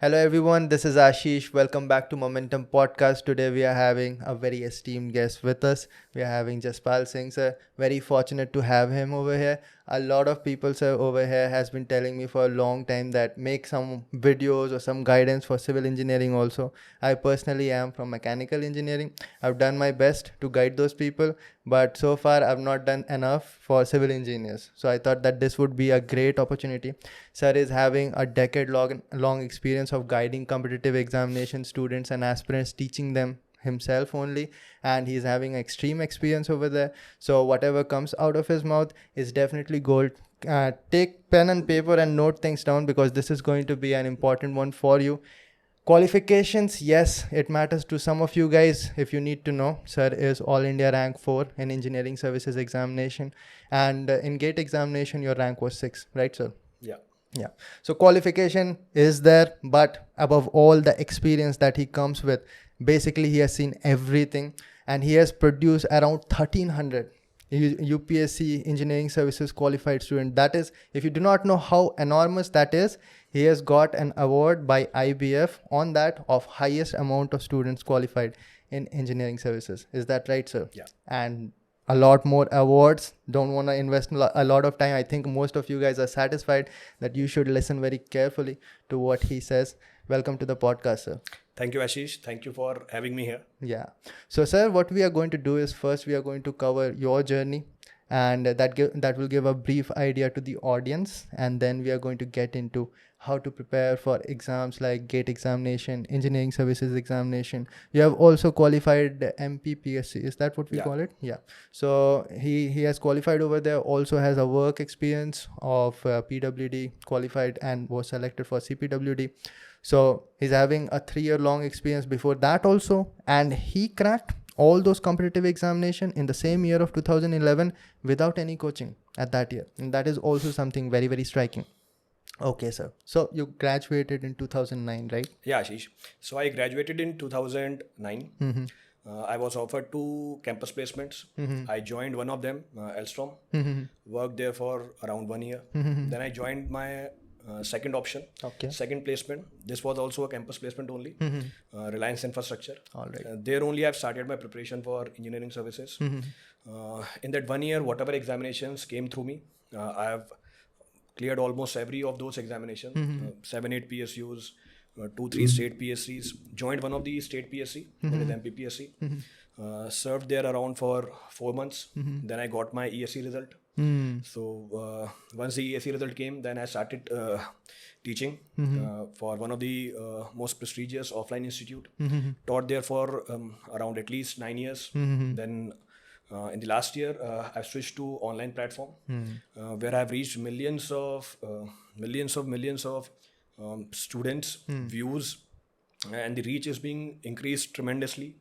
Hello everyone, this is Ashish. Welcome back to Momentum Podcast. Today we are having a very esteemed guest with us. We are having Jaspal Singh sir. Very fortunate to have him over here. A lot of people sir over here has been telling me for a long time that make some videos or some guidance for civil engineering also. I personally am from mechanical engineering. I've done my best to guide those people, but so far I've not done enough for civil engineers. So I thought that this would be a great opportunity. Sir is having a decade long experience of guiding competitive examination students and aspirants, teaching them himself only, and he's having extreme experience over there. So whatever comes out of his mouth is definitely gold. Take pen and paper and note things down because this is going to be an important one for you. Qualifications, yes, it matters to some of you guys. If you need to know, sir is all India rank 4 in engineering services examination, and in gate examination your rank was 6, right sir? Yeah. So qualification is there, but above all, the experience that he comes with. Basically, he has seen everything, and he has produced around 1,300 UPSC engineering services qualified student. That is, if you do not know how enormous that is, he has got an award by IBF on that of highest amount of students qualified in engineering services. Is that right, sir? Yeah. And a lot more awards. Don't want to invest a lot of time. I think most of you guys are satisfied that you should listen very carefully to what he says. Welcome to the podcast, sir. Thank you, Ashish. Thank you for having me here. Yeah. So, sir, what we are going to do is first we are going to cover your journey, and that will give a brief idea to the audience, and then we are going to get into how to prepare for exams like gate examination, engineering services examination. You have also qualified MPPSC. Is that what we call it? Yeah. So he has qualified over there. Also has a work experience of PWD, qualified and was selected for CPWD. So he's having a 3-year long experience before that also, and he cracked all those competitive examination in the same year of 2011 without any coaching at that year, and that is also something very, very striking. Okay, sir. So you graduated in 2009, right? Yeah, Ashish. So I graduated in 2009. I was offered 2 campus placements. I joined one of them, Elstrom. Worked there for around 1 year. Then I joined my second option, Okay. second placement. This was also a campus placement only, Reliance Infrastructure. All right. There only I've started my preparation for engineering services. In that 1 year, whatever examinations came through me, I have cleared almost every of those examinations, 7-8 PSUs, 2-3 state PSCs, joined one of the state PSC, that is MPPSC, served there around for 4 months. Then I got my ESC result. So once the ESC result came, then I started teaching for one of the most prestigious offline institute. Taught there for around at least 9 years. Then in the last year, I've switched to online platform where I've reached millions of students, views, and the reach is being increased tremendously.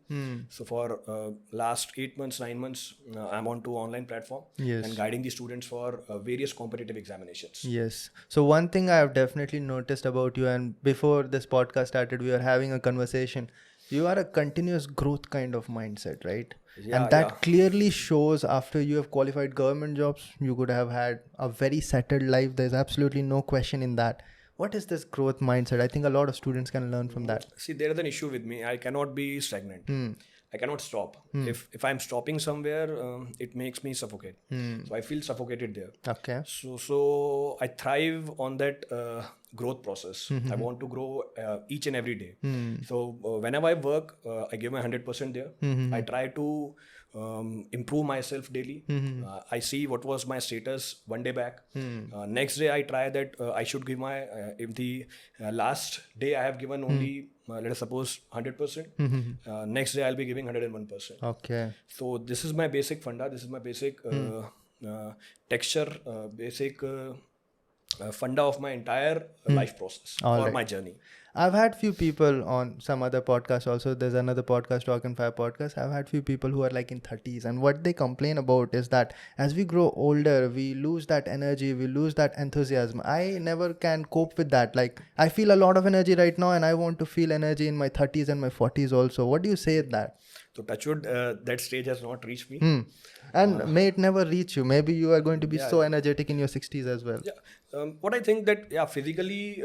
So for last 8 months, 9 months, I'm on to online platform and guiding the students for various competitive examinations. Yes. So one thing I have definitely noticed about you, and before this podcast started, we were having a conversation. You are a continuous growth kind of mindset, right? Yeah, And that clearly shows after you have qualified government jobs, you could have had a very settled life. There's absolutely no question in that. What is this growth mindset? I think a lot of students can learn from that. See, there is an issue with me. I cannot be stagnant. I cannot stop. If I'm stopping somewhere, it makes me suffocate. So I feel suffocated there. Okay. So I thrive on that growth process. I want to grow each and every day. So whenever I work, I give my 100% there. I try to improve myself daily. I see what was my status one day back. Next day I try that I should give my if the last day I have given only let us suppose 100%, next day I'll be giving 101%. Okay. So this is my basic funda, this is my basic texture, basic funda of my entire life process or my journey. I've had few people on some other podcasts also. There's another podcast, Talk and Fire podcast. I've had few people who are like in 30s, and what they complain about is that as we grow older, we lose that energy, we lose that enthusiasm. I never can cope with that. Like I feel a lot of energy right now, and I want to feel energy in my 30s and my 40s also. What do you say to that? So touchwood, that stage has not reached me. And may it never reach you. Maybe you are going to be so energetic in your 60s as well. Yeah. What I think that physically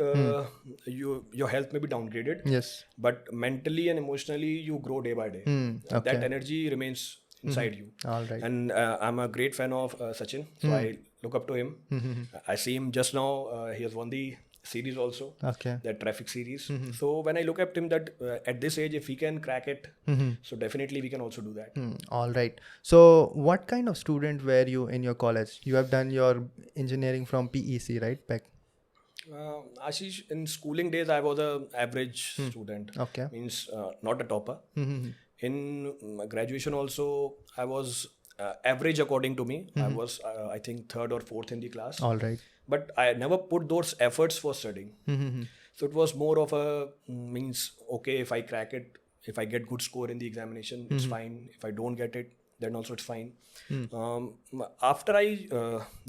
your health may be downgraded, Yes. but mentally and emotionally you grow day by day. Okay. That energy remains inside you. All right. And I'm a great fan of Sachin, so I look up to him. I see him just now. He has won the series also, Okay. that traffic series. So when I look at him, that at this age, if he can crack it, so definitely we can also do that. All right. So what kind of student were you in your college? You have done your engineering from PEC, right? Back. Ashish, in schooling days, I was a average student. Okay. Means not a topper. In graduation also, I was average according to me. I was, I think, third or fourth in the class. All right. But I never put those efforts for studying. So it was more of a means, okay, if I crack it, if I get good score in the examination, it's fine. If I don't get it, then also it's fine. After I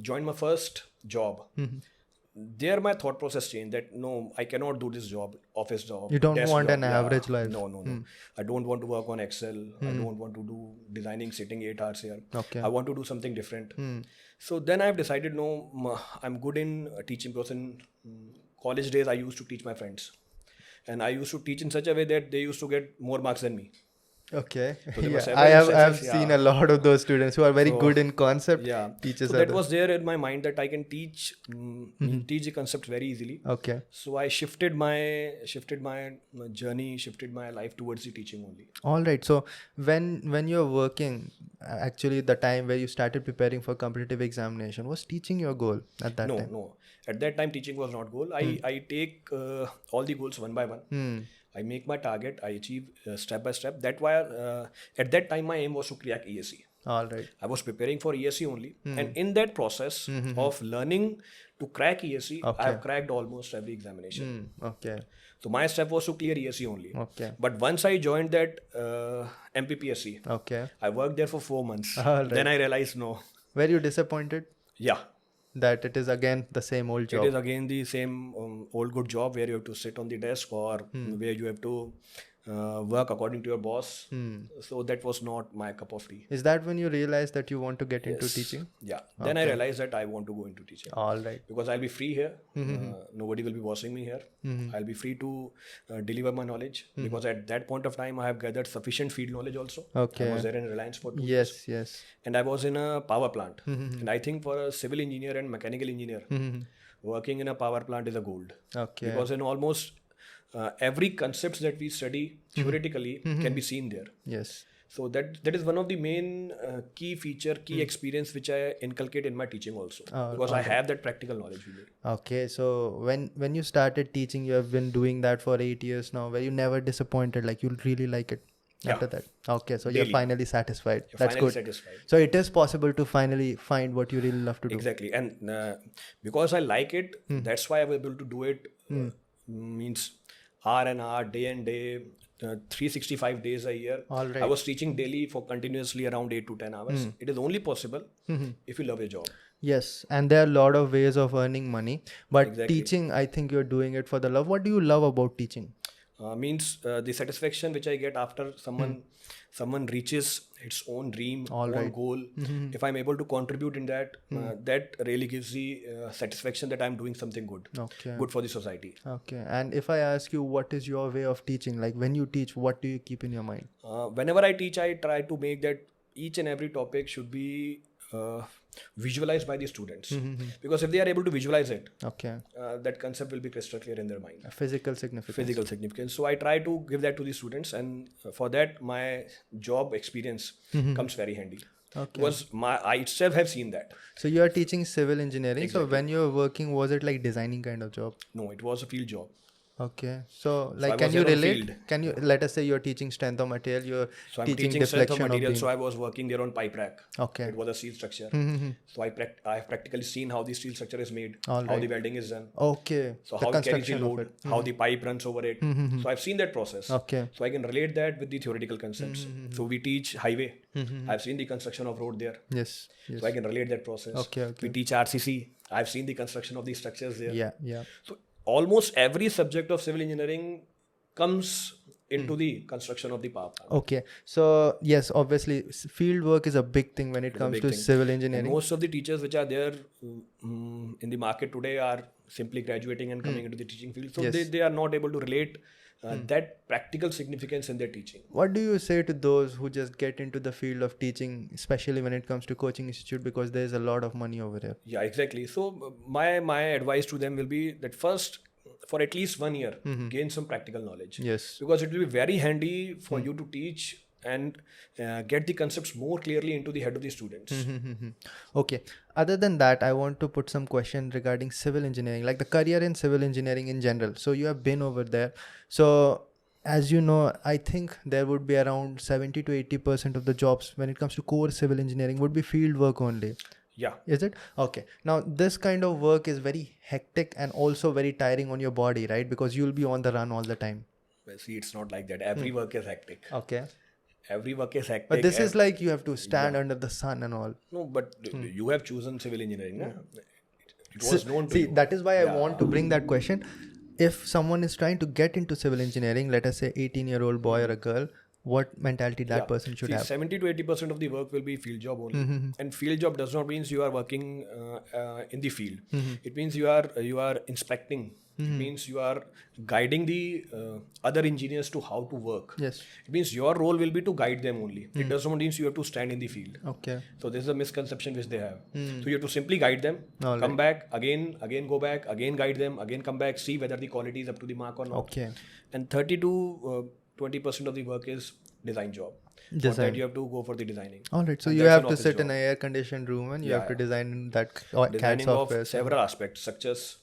joined my first job, there my thought process changed that no, I cannot do this job, office job. You don't desk want job. an average life. No. I don't want to work on Excel. I don't want to do designing sitting 8 hours here. Okay. I want to do something different. So then I've decided, no, I'm good in teaching, because in college days I used to teach my friends. And I used to teach in such a way that they used to get more marks than me. Okay. So there were Yeah. several I have instances, seen a lot of those students who are very good in concept. Yeah. Teachers So are that was there in my mind that I can teach the concept very easily. Okay. So I shifted my journey, shifted my life towards the teaching only. All right. So when you're working, actually the time where you started preparing for competitive examination, was teaching your goal at that time? No. At that time, teaching was not goal. I take all the goals one by one. I make my target. I achieve step by step. That's why at that time my aim was to crack ESE. All right. I was preparing for ESE only, and in that process of learning to crack ESE, I have cracked almost every examination. Okay. So my step was to clear ESE only. Okay. But once I joined that MPPSC, Okay. I worked there for 4 months. All right. Then I realized no. Were you disappointed Yeah. that it is again the same old job? It is again the same old good job where you have to sit on the desk, or where you have to work according to your boss. So that was not my cup of tea. Is that when you realized that you want to get into Yes. teaching? Yeah. Then I realized that I want to go into teaching. All right. Because I'll be free here. Nobody will be bossing me here. I'll be free to deliver my knowledge. Because at that point of time, I have gathered sufficient field knowledge also. Okay. I was there in Reliance for 2 years. Yes. And I was in a power plant. And I think for a civil engineer and mechanical engineer, working in a power plant is a gold. Okay. Because in almost every concepts that we study theoretically can be seen there. Yes. So that is one of the main key experience which I inculcate in my teaching also, because I have that practical knowledge with me. Okay. So when you started teaching, you have been doing that for 8 years now. Were you never disappointed? Like you really like it after that? Okay. So you're Daily. finally satisfied. You're That's finally good. satisfied. So it is possible to finally find what you really love to do. Exactly, and because I like it, that's why I was able to do it. Means hour and hour, day and day, 365 days a year. All right. I was teaching daily for continuously around 8 to 10 hours. It is only possible if you love your job. Yes, and there are a lot of ways of earning money, but Exactly. teaching, I think you're doing it for the love. What do you love about teaching? Means the satisfaction which I get after someone reaches its own dream, own goal. If I'm able to contribute in that, that really gives the satisfaction that I'm doing something good, Okay. good for the society. Okay. And if I ask you, what is your way of teaching? Like when you teach, what do you keep in your mind? Whenever I teach, I try to make that each and every topic should be visualized by the students, because if they are able to visualize it, Okay. that concept will be crystal clear in their mind. A physical significance. Physical significance. So I try to give that to the students, and for that my job experience comes very handy. Okay. Because I itself have seen that. So you are teaching civil engineering. So when you were working, was it like designing kind of job? No, it was a field job. Okay. So like, I can was you there on relate? field. Can you, let us say you're teaching strength of material, you're So I'm teaching teaching strength of deflection of material. beam. So I was working there on pipe rack. Okay. It was a steel structure. So I have practically seen how the steel structure is made, All how right. the welding is done. Okay. So The how it carries the construction of load, it. how the pipe runs over it. So I've seen that process. Okay. So I can relate that with the theoretical concepts. So we teach highway. I've seen the construction of road there. Yes. Yes. So I can relate that process. Okay. We teach RCC. I've seen the construction of the structures there. Yeah. Yeah. So almost every subject of civil engineering comes into the construction of the power plant. Okay. So yes, obviously field work is a big thing when it comes big to thing. civil And engineering. most of the teachers which are there in the market today are simply graduating and coming into the teaching field. So Yes. they are not able to relate that practical significance in their teaching. What do you say to those who just get into the field of teaching, especially when it comes to coaching institute, because there is a lot of money over here? Yeah, exactly. So my advice to them will be that first, for at least 1 year, gain some practical knowledge. Yes. Because it will be very handy for you to teach and get the concepts more clearly into the head of the students. Okay. Other than that, I want to put some question regarding civil engineering, like the career in civil engineering in general. So you have been over there. So as you know, I think there would be around 70 to 80% of the jobs when it comes to core civil engineering would be field work only. Yeah. Is it? Okay. Now, this kind of work is very hectic and also very tiring on your body, right? Because you'll be on the run all the time. Well, see, it's not like that. Every work is hectic. Okay. Every work is hectic. But this is like you have to stand under the sun and all. No, but you have chosen civil engineering. Na? It was known to See, you. that is why I want to bring that question. If someone is trying to get into civil engineering, let us say 18-year-old boy or a girl, what mentality that person should See, have? 70 to 80% of the work will be field job only. And field job does not mean you are working in the field. It means you are inspecting. It means you are guiding the other engineers to how to work. Yes. It means your role will be to guide them only. It does not mean you have to stand in the field. Okay. So this is a misconception which they have. So you have to simply guide them, All come back, again go back, again guide them, again come back, see whether the quality is up to the mark or not. Okay. And 30 to 20% of the work is design job. For Design. that you have to go for the designing. All right. So And you that's have an to office sit in job. an air-conditioned room and you Yeah, have to yeah. design that CAD Designing software. of several aspects, such as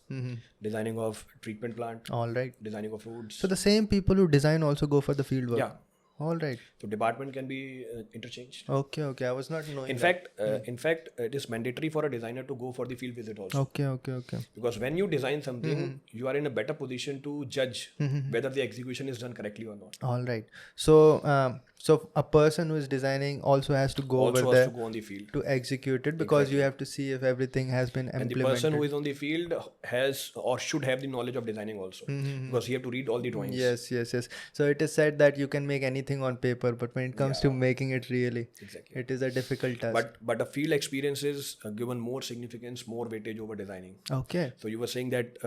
designing of treatment plant, All right. designing of roads. So the same people who design also go for the field work. Yeah. All right. So department can be interchanged. Okay. Okay. I was not knowing. In fact, it is mandatory for a designer to go for the field visit also. Okay. Okay. Okay. Because when you design something, you are in a better position to judge whether the execution is done correctly or not. All right. So, so a person who is designing also has to go Also over has there to go on the field. to execute it because you have to see if everything has been And the implemented. person who is on the field has or should have the knowledge of designing also. Because he have to read all the drawings. Yes, yes, yes. So it is said that you can make anything on paper, but when it comes to making it really, Exactly. it is a difficult task. But a field experience is given more significance, more weightage over designing. Okay. So you were saying that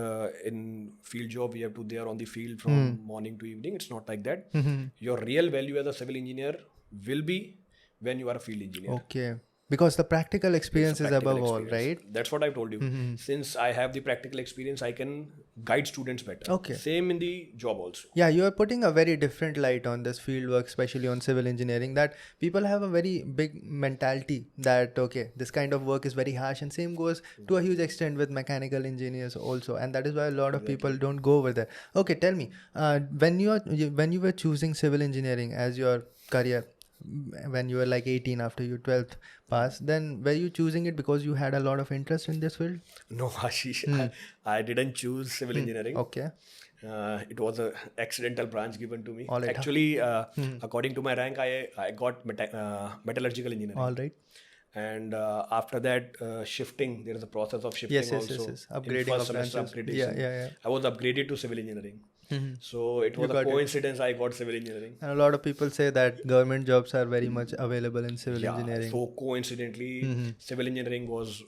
in field job we have to there on the field from morning to evening. It's not like that. Your real value as a civil engineer will be when you are a field engineer. Okay. Because the practical experience is Practical above all, experience. right? That's what I've told you. Since I have the practical experience, I can guide students better. Okay. Same in the job also. Yeah, you are putting a very different light on this field work, especially on civil engineering, that people have a very big mentality that, okay, this kind of work is very harsh, and same goes to a huge extent with mechanical engineers also. And that is why a lot of people don't go over there. Okay, tell me, when you were choosing civil engineering as your career, when you were like 18 after your 12th pass, then were you choosing it because you had a lot of interest in this field? No, Ashish, I didn't choose civil engineering. Okay. It was an accidental branch given to me. All right. Actually, according to my rank, I got metallurgical engineering. All right. And after that, shifting, there is a process of shifting Yes, yes, also. yes. In Upgrading first of semester branches. upgradation. Yeah. I was upgraded to civil engineering. So it was a coincidence I got civil engineering. And a lot of people say that government jobs are very much available in civil engineering. So coincidentally, civil engineering was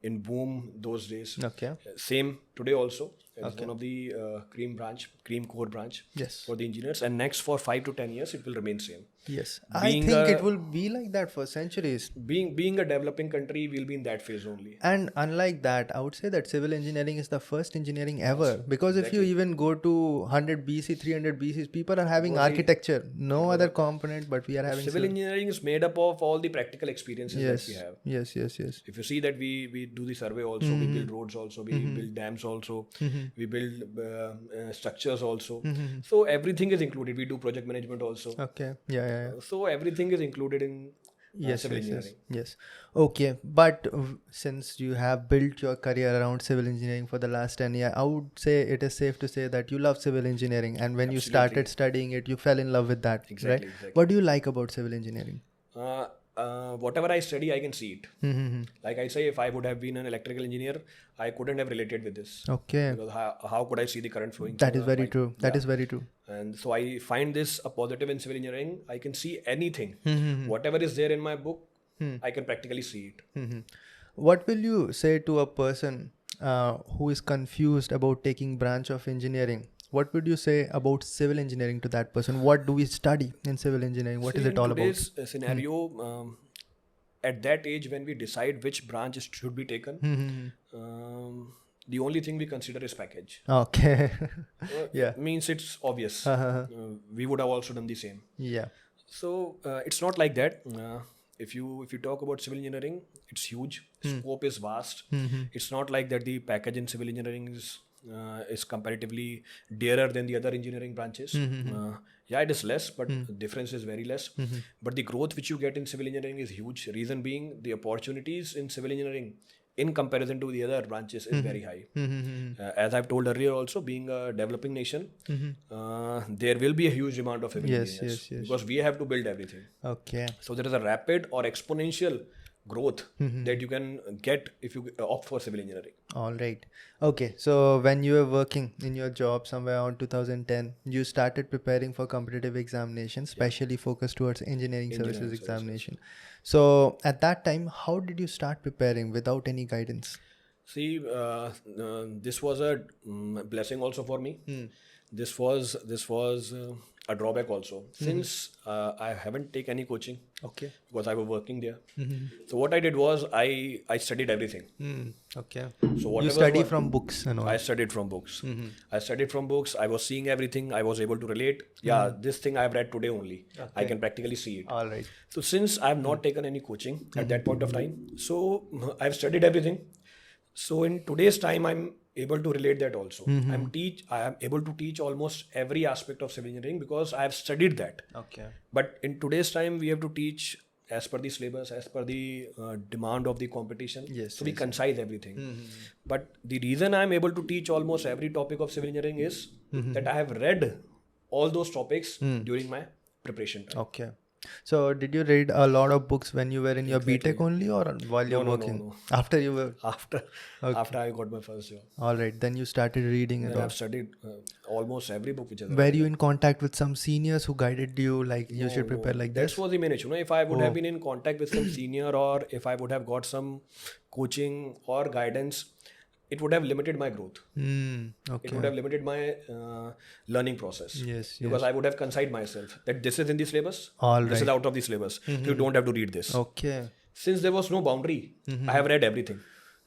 in boom those days. Okay. Same today also. It's one of the cream core branch Yes. for the engineers. And next for 5 to 10 years, it will remain same. Yes. I think it will be like that for centuries. Being a developing country, we'll be in that phase only. And unlike that, I would say that civil engineering is the first engineering ever. Because if you even go to 100 BC, 300 BC, people are having architecture, no other component, but we are having Civil engineering is made up of all the practical experiences that we have. Yes. If you see that we do the survey also, we build roads also, we build dams also, we build structures also. So everything is included. We do project management also. Okay. Yeah. So everything is included in civil engineering. Yes. Okay. But since you have built your career around civil engineering for the last 10 years, I would say it is safe to say that you love civil engineering. And when you started studying it, you fell in love with that. Exactly. What do you like about civil engineering? Whatever I study, I can see it. Like I say, if I would have been an electrical engineer, I couldn't have related with this. Okay. Because how could I see the current flowing? That is very true. That is very true. And so I find this a positive in civil engineering. I can see anything. Whatever is there in my book, I can practically see it. What will you say to a person who is confused about taking branch of engineering, what would you say about civil engineering to that person? What do we study in civil engineering? What is it all about? In today's scenario, at that age when we decide which branch should be taken, the only thing we consider is package. Okay. Yeah. Means it's obvious. We would have also done the same. Yeah. So it's not like that. If you talk about civil engineering, it's huge. Scope is vast. It's not like that the package in civil engineering is comparatively dearer than the other engineering branches. Yeah, it is less, but the difference is very less. But the growth which you get in civil engineering is huge. Reason being, the opportunities in civil engineering in comparison to the other branches is very high. As I've told earlier also, being a developing nation, there will be a huge demand of civil engineers because we have to build everything. Okay. So there is a rapid or exponential growth that you can get if you opt for civil engineering. All right. Okay. So when you were working in your job somewhere around 2010, you started preparing for competitive examinations, specially focused towards engineering services examination. So at that time, how did you start preparing without any guidance? See, this was a blessing also for me. This was a drawback also, since I haven't taken any coaching. Okay. Because I was working there. So what I did was I studied everything. Okay. So whatever You study from books and all. I studied from books. I studied from books. I was seeing everything. I was able to relate. Yeah, this thing I've read today only. I can practically see it. All right. So since I have not taken any coaching at that point of time, so I've studied everything. So in today's time, I'm able to relate that also. I am able to teach almost every aspect of civil engineering because I have studied that. Okay. But in today's time, we have to teach as per the syllabus, as per the demand of the competition. So we concise everything. But the reason I'm able to teach almost every topic of civil engineering is that I have read all those topics during my preparation time. Okay. So did you read a lot of books when you were in your BTech only or while you're working? No. After you were... After I got my first job. All right. Then you started reading it all. I've studied almost every book which is Were you in contact with some seniors who guided you like you should prepare like this? That was the main issue. If I would have been in contact with some senior or if I would have got some coaching or guidance, it would have limited my growth. Okay. It would have limited my learning process. Yes. Because I would have consigned myself that this is in the syllabus, All this is out of the syllabus. You don't have to read this. Okay. Since there was no boundary, I have read everything.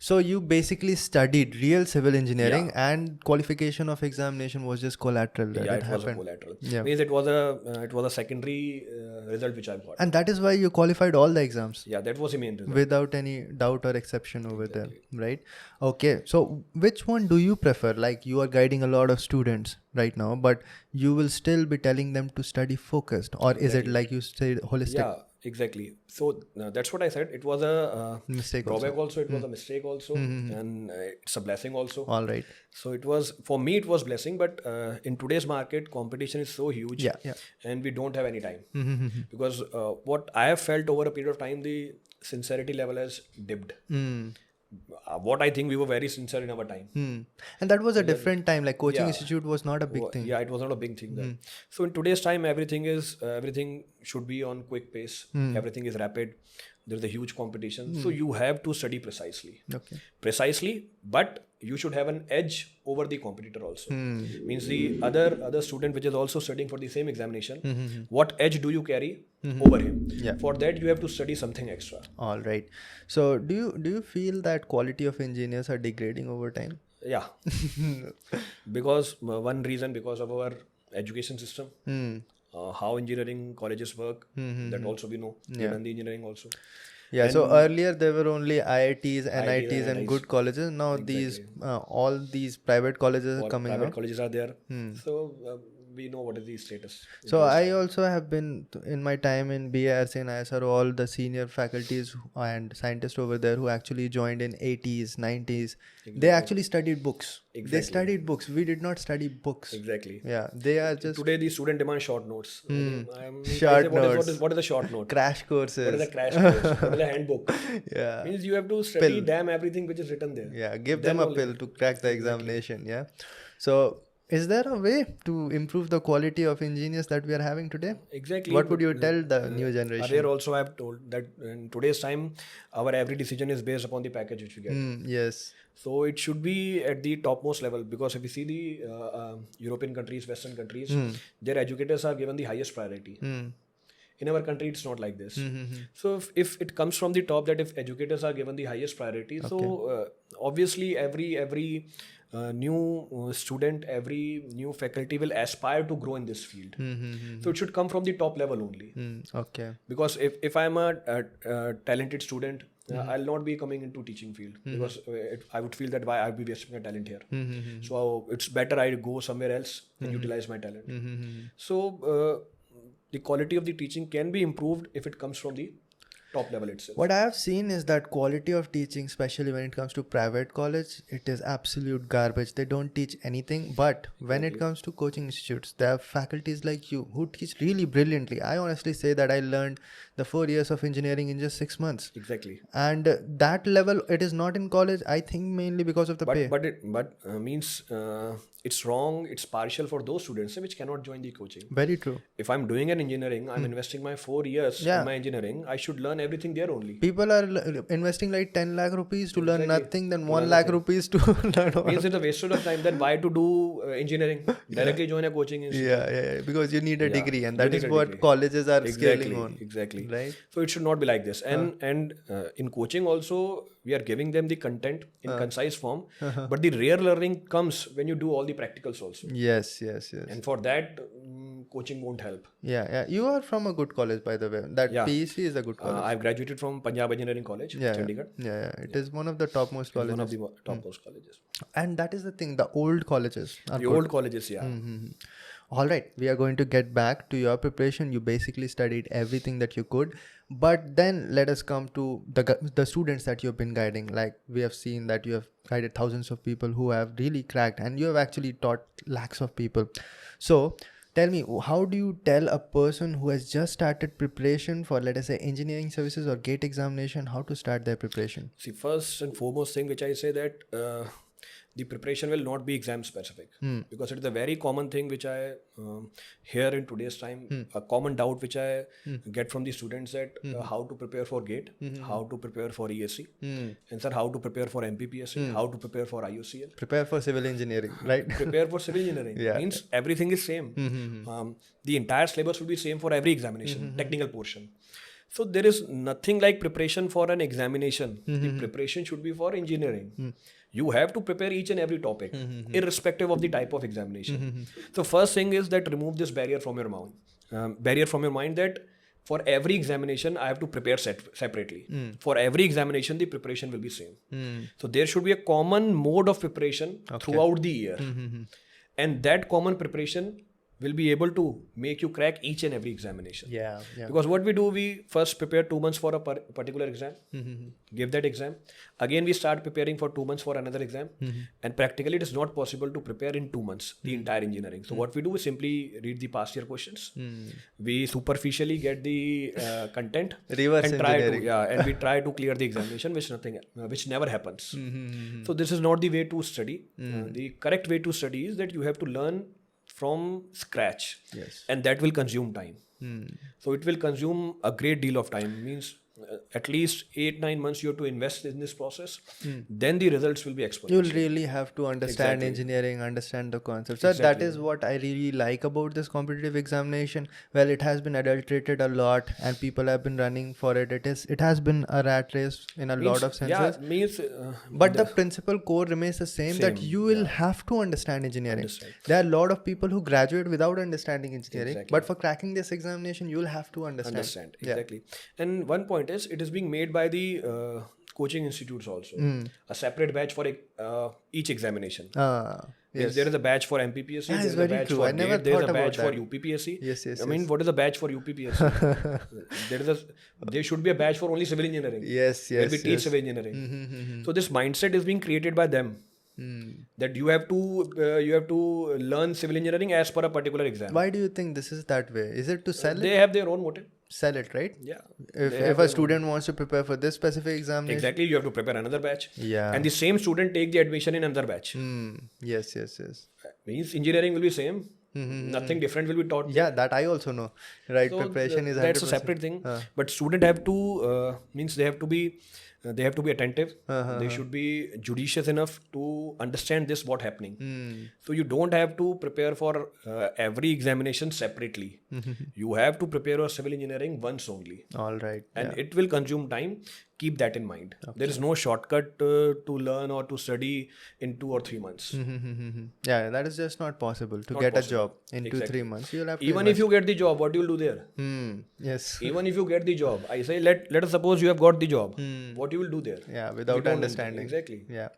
So you basically studied real civil engineering and qualification of examination was just collateral. That Yeah, it was happened. a collateral. Yeah. Means it was a secondary result which I got. And that is why you qualified all the exams. Yeah, that was the main result. Without any doubt or exception over there, right? Okay, so which one do you prefer? Like you are guiding a lot of students right now, but you will still be telling them to study focused, or is it like you said holistic? Yeah, exactly. So that's what I said. It was a Mistake drawback also. It was a mistake also, and it's a blessing also. All right. So it was, for me, it was blessing, but in today's market, competition is so huge, and we don't have any time because what I have felt over a period of time, the sincerity level has dipped. What I think we were very sincere in our time. And that was a different time. Like coaching institute was not a big thing. Yeah, it was not a big thing then. So in today's time, everything should be on quick pace. Everything is rapid. There's a huge competition. So you have to study precisely. Okay. Precisely, but you should have an edge over the competitor also. Means the other student which is also studying for the same examination, what edge do you carry over him? Yeah. For that, you have to study something extra. All right. So do you feel that quality of engineers are degrading over time? Yeah. Because one reason, because of our education system, how engineering colleges work, that also we know. We run the engineering also. Yeah, And so earlier there were only IITs, NITs and NITs. good colleges. Now these all these private colleges are coming Private up. colleges are there. So we know what is the status. So I also have been in my time in BIRC and ISRO, all the senior faculties and scientists over there who actually joined in 80s, 90s. They actually studied books. They studied books. We did not study books. Exactly. Yeah, they are just Today the student demands short notes. Short notes. What is a short note? crash courses. What is a crash course? What is a handbook? Yeah. Means you have to study damn everything which is written there. Yeah, give them a pill to crack the examination. Yeah. So Is there a way to improve the quality of engineers that we are having today? Exactly. What would you tell the new generation? Earlier also I have told that in today's time, our every decision is based upon the package which we get. Yes. So it should be at the topmost level, because if you see the European countries, Western countries, their educators are given the highest priority. In our country, it's not like this. So if it comes from the top, that if educators are given the highest priority, so obviously every new student, every new faculty will aspire to grow in this field. So it should come from the top level only. Okay. Because if I'm a talented student, I'll not be coming into teaching field, because I would feel that why I'll be wasting my talent here. So it's better I go somewhere else and utilize my talent. So the quality of the teaching can be improved if it comes from the top level itself. What I have seen is that quality of teaching, especially when it comes to private college, it is absolute garbage. They don't teach anything. But when it comes to coaching institutes, there are faculties like you who teach really brilliantly. I honestly say that I learned the 4 years of engineering in just 6 months. Exactly. And that level, it is not in college, I think mainly because of the pay. But means it's wrong, it's partial for those students which cannot join the coaching. Very true. If I'm doing an engineering, I'm investing my 4 years in my engineering, I should learn everything there only. People are investing like 10 lakh rupees to learn nothing, then 1 lakh rupees to learn all. Means it's a waste of time. Then why to do engineering? Directly join a coaching institute. Yeah, because you need a degree, and that is what colleges are scaling on. Exactly. Right. So it should not be like this. And in coaching also, we are giving them the content in concise form, but the real learning comes when you do all the practicals also. Yes. And for that, coaching won't help. Yeah. You are from a good college, by the way. That PEC is a good college. I've graduated from Punjab Engineering College, Chandigarh. Yeah. It is one of the topmost colleges. One of the topmost colleges. And that is the thing. The old colleges are The old colleges, yeah. All right, we are going to get back to your preparation. You basically studied everything that you could, but then let us come to the students that you've been guiding. Like we have seen that you have guided thousands of people who have really cracked, and you have actually taught lakhs of people. So tell me, how do you tell a person who has just started preparation for, let us say, engineering services or GATE examination, how to start their preparation? See, first and foremost thing which I say that the preparation will not be exam specific, because it is a very common thing which I hear in today's time, a common doubt which I get from the students, that how to prepare for GATE, how to prepare for ESC, and sir, how to prepare for MPPSC, how to prepare for IOCL. Prepare for civil engineering, right? Prepare for civil engineering. Means everything is same. The entire syllabus will be same for every examination, technical portion. So there is nothing like preparation for an examination. The preparation should be for engineering. You have to prepare each and every topic, irrespective of the type of examination. So first thing is that remove this barrier from your mind. That for every examination I have to prepare separately. For every examination the preparation will be same. So there should be a common mode of preparation throughout the year, and that common preparation will be able to make you crack each and every examination. Yeah. Because what we do, we first prepare 2 months for a particular exam, give that exam. Again, we start preparing for 2 months for another exam. And practically, it is not possible to prepare in 2 months the entire engineering. So what we do is simply read the past year questions. We superficially get the content. Reverse engineering. And we try to clear the examination, which never happens. So this is not the way to study. The correct way to study is that you have to learn from scratch, and that will consume time. So it will consume a great deal of time. Means at least 8-9 months you have to invest in this process. Then the results will be exponential. You'll really have to understand engineering, understand the concepts. So that is what I really like about this competitive examination. Well, it has been adulterated a lot, and people have been running for it. It has been a rat race in a lot of senses. But the principal core remains the same, that you will have to understand engineering. There are a lot of people who graduate without understanding engineering, but for cracking this examination, you will have to understand. Exactly. And one point is, it is being made by the coaching institutes also. A separate batch for each examination. Yes. There is a batch for MPPSC, there is a batch for GATE, there is a batch for UPPSC. Yes. I mean, what is a batch for UPPSC? There should be a batch for only civil engineering. Yes. Where we teach civil engineering. So this mindset is being created by them. That you have to learn civil engineering as per a particular exam. Why do you think this is that way? Is it to sell it? They have their own motive. sell it, right? Yeah. If a student wants to prepare for this specific examination. Exactly, you have to prepare another batch. Yeah. And the same student take the admission in another batch. Yes, yes, yes. Means engineering will be same. Nothing different will be taught. Yeah, that I also know. Right, So preparation is 100%. that's a separate thing. But student have to means they have to be attentive. They should be judicious enough to understand this what happening. So you don't have to prepare for every examination separately. You have to prepare for civil engineering once only, All right. and it will consume time. Keep that in mind. There is no shortcut to learn or to study in 2 or 3 months. Yeah, that is just not possible to get a job in 2-3 months. You'll have to Even if you get the job, what you will do there? Yes. Even if you get the job, I say let us suppose you have got the job. What you will do there? Yeah, without don't understanding. Exactly. Yeah.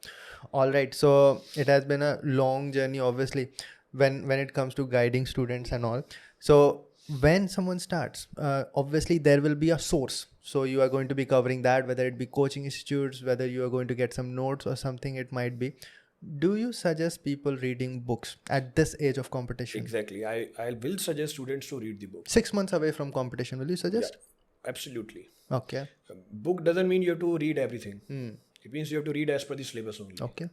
All right. So it has been a long journey, obviously, when it comes to guiding students and all. So when someone starts, obviously there will be a source. So you are going to be covering that, whether it be coaching institutes, whether you are going to get some notes or something it might be. Do you suggest people reading books at this age of competition? Exactly. I will suggest students to read the book. 6 months away from competition, will you suggest? Absolutely. Okay. Book doesn't mean you have to read everything. It means you have to read as per the syllabus only. Okay.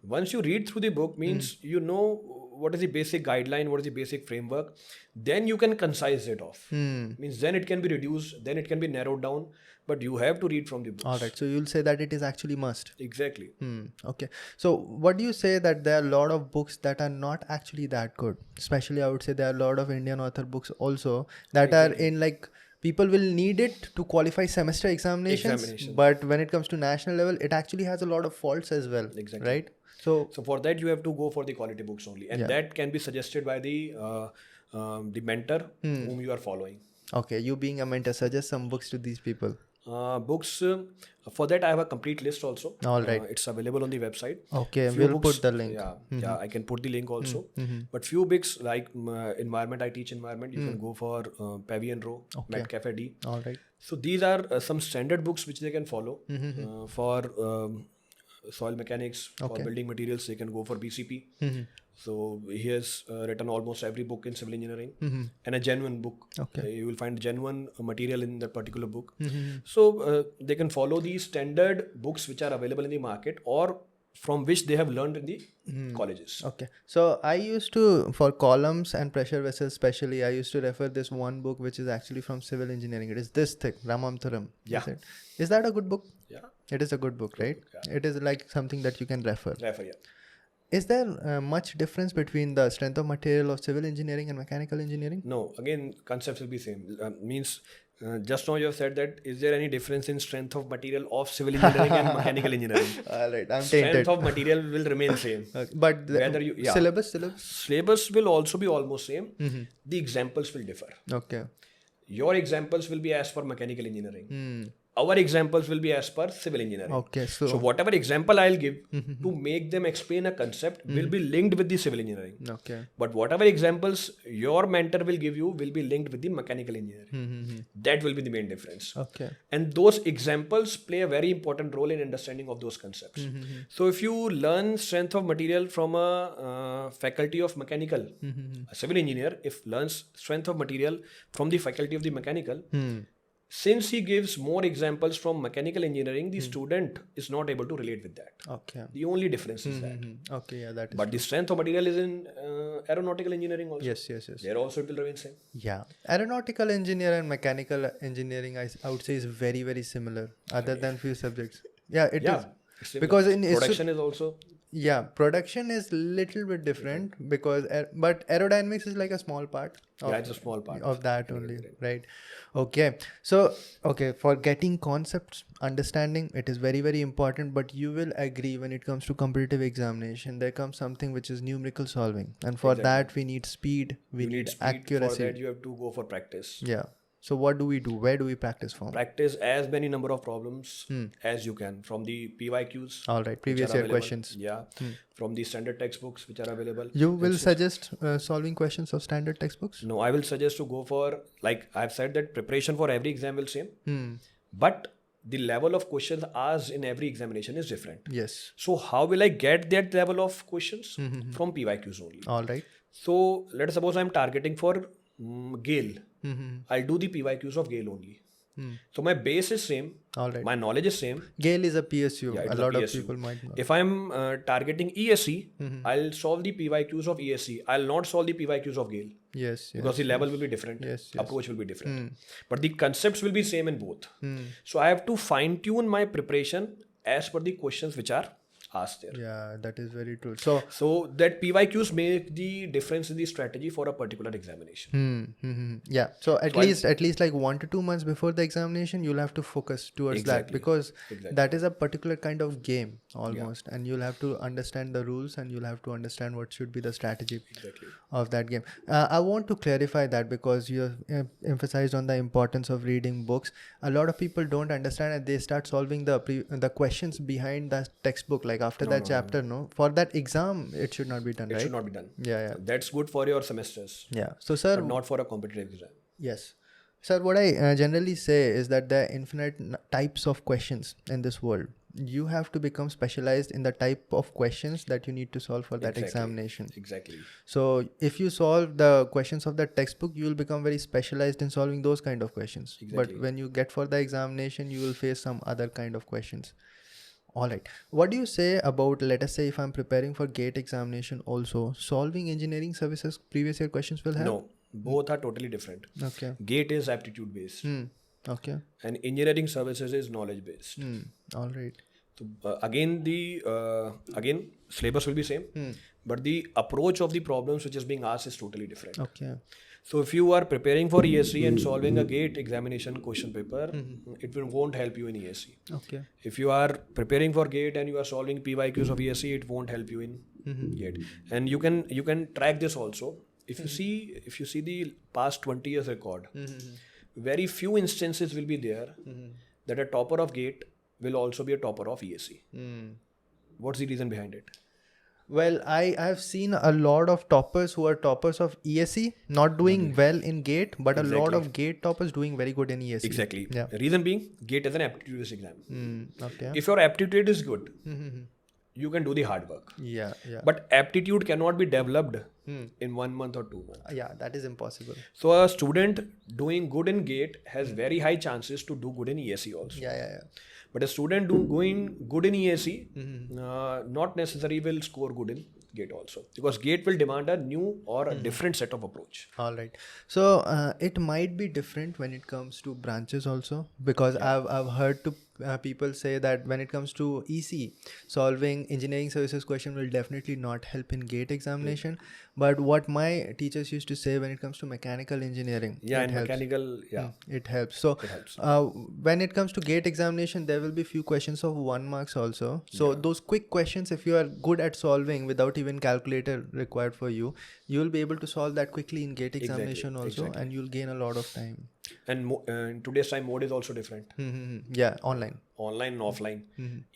Once you read through the book, means you know what is the basic guideline, what is the basic framework, then you can concise it off. Means then it can be reduced, then it can be narrowed down, but you have to read from the books. All right. So you'll say that it is actually must. Exactly. Okay. So what do you say that there are a lot of books that are not actually that good? Especially I would say there are a lot of Indian author books also that are in like people will need it to qualify semester examinations. But when it comes to national level, it actually has a lot of faults as well. Exactly. Right? So for that you have to go for the quality books only, and that can be suggested by the mentor whom you are following. okay, you being a mentor, suggest some books to these people. Books for that I have a complete list also. All right. It's available on the website. Okay, Few we'll put the link. Yeah, I can put the link also. But few books like environment, I teach environment, you can go for Pavilion Row, Met Cafe D. All right. So these are some standard books which they can follow. For soil mechanics, for building materials, they can go for BCP. So he has written almost every book in civil engineering, and a genuine book. Okay. You will find genuine material in that particular book. So they can follow the standard books which are available in the market or from which they have learned in the colleges. Okay. So I used to, for columns and pressure vessels especially, I used to refer this one book which is actually from civil engineering. It is this thick, Ramamtharam. Yeah. Is that a good book? Yeah. It is a good book, right? It is like something that you can refer. Yeah. Is there much difference between the strength of material of civil engineering and mechanical engineering? No, again, concepts will be same. Means just now you have said that is there any difference in strength of material of civil engineering and mechanical engineering? All right, I'm Strength tainted. of material will remain same. But Whether you syllabus will also be almost same. The examples will differ. Okay. Your examples will be as per mechanical engineering. Our examples will be as per civil engineering. Okay. So whatever example I'll give to make them explain a concept will be linked with the civil engineering. Okay. But whatever examples your mentor will give you will be linked with the mechanical engineering. That will be the main difference. Okay. And those examples play a very important role in understanding of those concepts. So if you learn strength of material from a faculty of mechanical, a civil engineer, if learns strength of material from the faculty of the mechanical, since he gives more examples from mechanical engineering, the student is not able to relate with that. Okay. The only difference is that. Okay. Yeah, that is. But the strength of material is in aeronautical engineering also. Yes. There also it will remain same. Yeah. Aeronautical engineer and mechanical engineering, I would say, is very, very similar, other than few subjects. Yeah, it is. Because in production is also. Yeah, production is little bit different because, but aerodynamics is like a small part. It's a small part of that only, right? Okay. So, for getting concepts, understanding, it is very, very important. But you will agree when it comes to competitive examination, there comes something which is numerical solving, and for that we need speed, we need accuracy. For that you have to go for practice. Yeah. So what do we do? Where do we practice from? Practice as many number of problems as you can from the PYQs. All right, previous year questions. Yeah, from the standard textbooks which are available. You will suggest solving questions of standard textbooks? No, I will suggest to go for, like I've said, that preparation for every exam will same. But the level of questions asked in every examination is different. Yes. So how will I get that level of questions? From PYQs only. All right. So let's suppose I'm targeting for Gale. I'll do the PYQs of Gale only. So my base is same. All right. My knowledge is same. Gale is a PSU. Yeah, A it's lot of PSU. people might know. If I'm targeting ESE, I'll solve the PYQs of ESE. I'll not solve the PYQs of Gale. Yes. Because the level will be different. Yes. Approach will be different. But the concepts will be same in both. So I have to fine tune my preparation as per the questions which are asked there. Yeah, that is very true. So, that PYQs make the difference in the strategy for a particular examination. yeah. So at least like 1 to 2 months before the examination, you'll have to focus towards that, because that is a particular kind of game almost, and you'll have to understand the rules, and you'll have to understand what should be the strategy of that game. I want to clarify that, because you emphasized on the importance of reading books. A lot of people don't understand, and they start solving the questions behind the textbook, like after that chapter. No, for that exam it should not be done. It right? should not be done. Yeah. That's good for your semesters. Yeah. So sir, but not for a competitive exam. Yes. Sir, what I generally say is that there are infinite types of questions in this world. You have to become specialized in the type of questions that you need to solve for that examination. Exactly. So if you solve the questions of the textbook, you will become very specialized in solving those kind of questions. But when you get for the examination, you will face some other kind of questions. All right. What do you say about, let us say, if I'm preparing for GATE examination also, solving engineering services previous year questions will help? No, both are totally different. Okay. GATE is aptitude based. Okay. And engineering services is knowledge based. All right. So again, syllabus will be same, but the approach of the problems which is being asked is totally different. Okay. So if you are preparing for ESE and solving a GATE examination question paper, it won't help you in ESE. Okay. If you are preparing for GATE and you are solving PYQs of ESE, it won't help you in GATE. And you can track this also. If you see the past 20 years record, very few instances will be there that a topper of GATE will also be a topper of ESE. What's the reason behind it? Well, I have seen a lot of toppers who are toppers of ESE not doing well in GATE, but a lot of GATE toppers doing very good in ESE. Exactly. Yeah. The reason being, GATE is an aptitude exam. Okay. If your aptitude is good, you can do the hard work. Yeah. But aptitude cannot be developed in 1 month or 2 months. Yeah, that is impossible. So a student doing good in GATE has very high chances to do good in ESE also. Yeah. But a student going good in ESE not necessarily will score good in GATE also, because GATE will demand a new or a different set of approach. All right. So it might be different when it comes to branches also, because I've heard to people say that when it comes to EC, solving engineering services question will definitely not help in GATE examination. But what my teachers used to say, when it comes to mechanical engineering, it helps. So when it comes to GATE examination, there will be few questions of 1 marks also. So those quick questions, if you are good at solving without even calculator required for you, you will be able to solve that quickly in GATE examination also, and you'll gain a lot of time. And in today's time, mode is also different. Yeah, online and offline.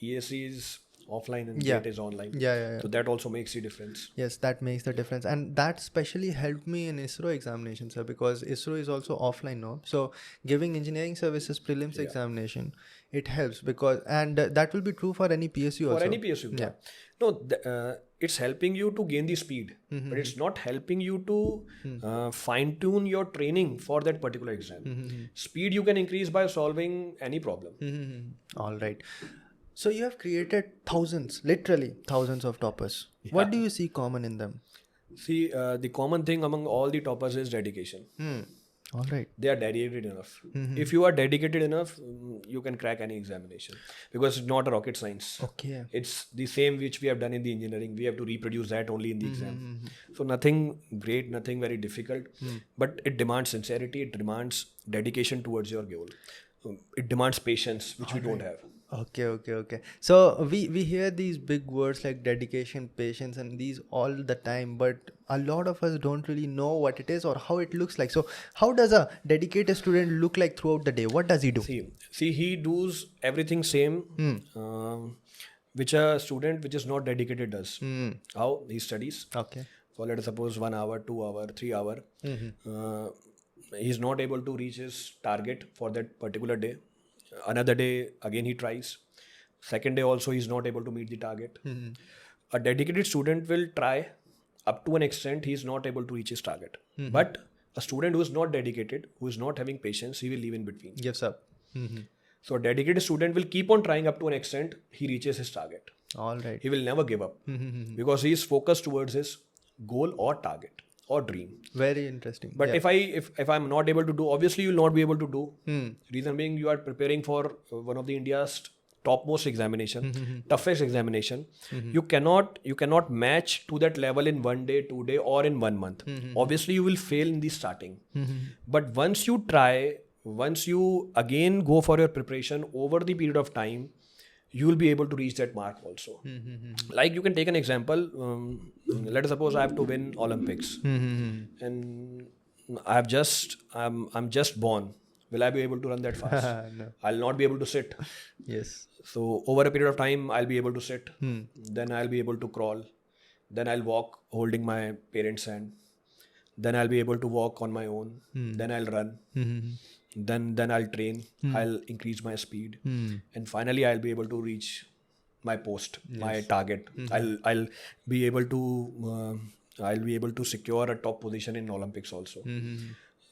ESE is offline and GATE is online. Yeah. So that also makes the difference. Yes, that makes the difference, and that especially helped me in ISRO examination, sir, because ISRO is also offline now. So giving engineering services prelims examination, it helps, because that will be true for any PSU also. For any PSU, yeah. No, it's helping you to gain the speed, but it's not helping you to fine tune your training for that particular exam. Speed you can increase by solving any problem. All right. So you have created literally thousands of toppers. Yeah. What do you see common in them? See, the common thing among all the toppers is dedication. All right. They are dedicated enough. If you are dedicated enough, you can crack any examination, because it's not a rocket science. Okay. It's the same which we have done in the engineering. We have to reproduce that only in the exam. So nothing great, nothing very difficult, but it demands sincerity. It demands dedication towards your goal. It demands patience, which we don't have. Okay. So we hear these big words like dedication, patience, and these all the time, but a lot of us don't really know what it is or how it looks like. So how does a dedicated student look like throughout the day? What does he do? See, he does everything same, which a student which is not dedicated does. How he studies. Okay. For let us suppose 1 hour, 2 hour, 3 hour. He's not able to reach his target for that particular day. Another day again he tries. Second day also he's not able to meet the target. A dedicated student will try up to an extent. He's not able to reach his target, but a student who is not dedicated, who is not having patience, he will leave in between. Gives up. So a dedicated student will keep on trying up to an extent he reaches his target. All right. He will never give up because he is focused towards his goal or target or dream. Very interesting. But if I'm not able to do, obviously you will not be able to do. Reason being, you are preparing for one of the India's topmost examination, toughest examination. You cannot match to that level in 1 day, 2 day, or in 1 month. Obviously you will fail in the starting. But once you try, once you again go for your preparation over the period of time, you will be able to reach that mark also. Like you can take an example. Let us suppose I have to win Olympics, and I'm just born. Will I be able to run that fast? No. I'll not be able to sit. Yes. So over a period of time, I'll be able to sit. Then I'll be able to crawl. Then I'll walk holding my parents' hand. Then I'll be able to walk on my own. Then I'll run. Then I'll train. I'll increase my speed. And finally, I'll be able to reach my post, my target. I'll be able to secure a top position in Olympics also.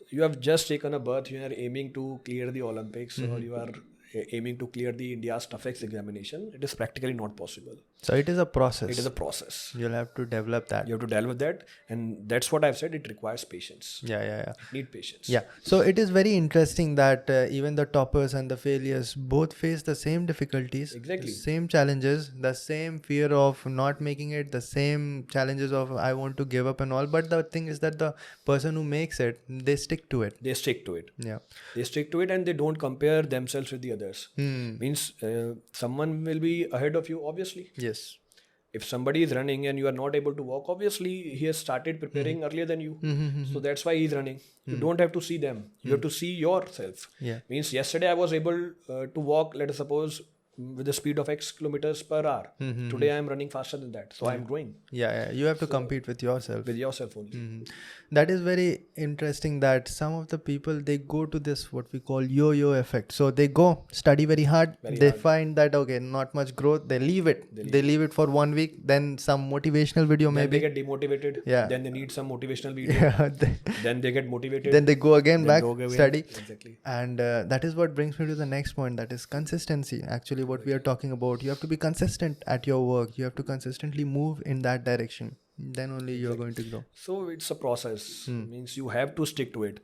You have just taken a birth. You are aiming to clear the Olympics, or you are aiming to clear the India's toughest examination. It is practically not possible. So it is a process. It is a process. You'll have to develop that. You have to develop that, and that's what I've said. It requires patience. Yeah. Need patience. Yeah. So it is very interesting that even the toppers and the failures both face the same difficulties, Exactly. the same challenges, the same fear of not making it, the same challenges of I want to give up and all. But the thing is that the person who makes it, they stick to it. They stick to it. Yeah. They stick to it, and they don't compare themselves with the others. Means someone will be ahead of you, obviously. Yes. If somebody is running and you are not able to walk, obviously he has started preparing earlier than you. So that's why he's running. You don't have to see them. You have to see yourself. Yeah. Means yesterday I was able to walk, let us suppose, with a speed of X kilometers per hour. Today I am running faster than that. So I am growing. Yeah. You have to compete with yourself. With yourself only. That is very interesting that some of the people, they go to this what we call yo-yo effect. So they go study very hard. They find that okay, not much growth. They leave it. They leave it for 1 week. Then some motivational video Then maybe. they get demotivated. Yeah. Then they need some motivational video. Yeah. Then they get motivated. Then they go again back, go away. study. Exactly. And that is what brings me to the next point, that is consistency. Actually what we are talking about, you have to be consistent at your work. You have to consistently move in that direction. Then only you're going to grow. So it's a process. Means you have to stick to it.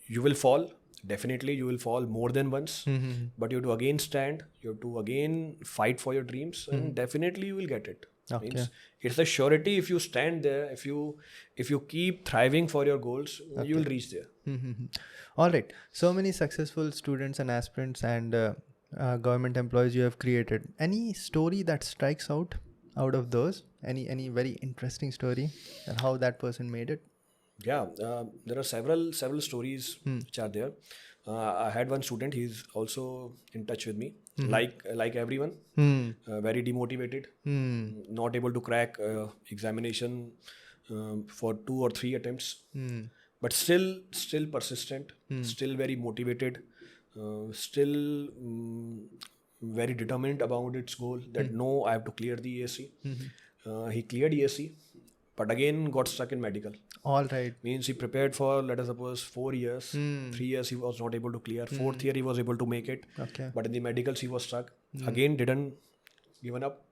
You will fall. Definitely you will fall more than once. But you have to again stand. You have to again fight for your dreams. And definitely you will get it. Okay. Means it's a surety. If you stand there, if you keep thriving for your goals, you will reach there. All right. So many successful students and aspirants and government employees you have created. Any story that strikes out of those? Any very interesting story and how that person made it? Yeah, there are several stories which are there. I had one student. He's also in touch with me, like everyone, very demotivated, not able to crack examination for 2 or 3 attempts, but still persistent, still very motivated, still very determined about its goal. That no, I have to clear the ESC. He cleared ESC, but again got stuck in medical. All right. Means he prepared for, let us suppose, 4 years. 3 years he was not able to clear. 4th year he was able to make it. Okay. But in the medicals he was stuck. Again didn't given up.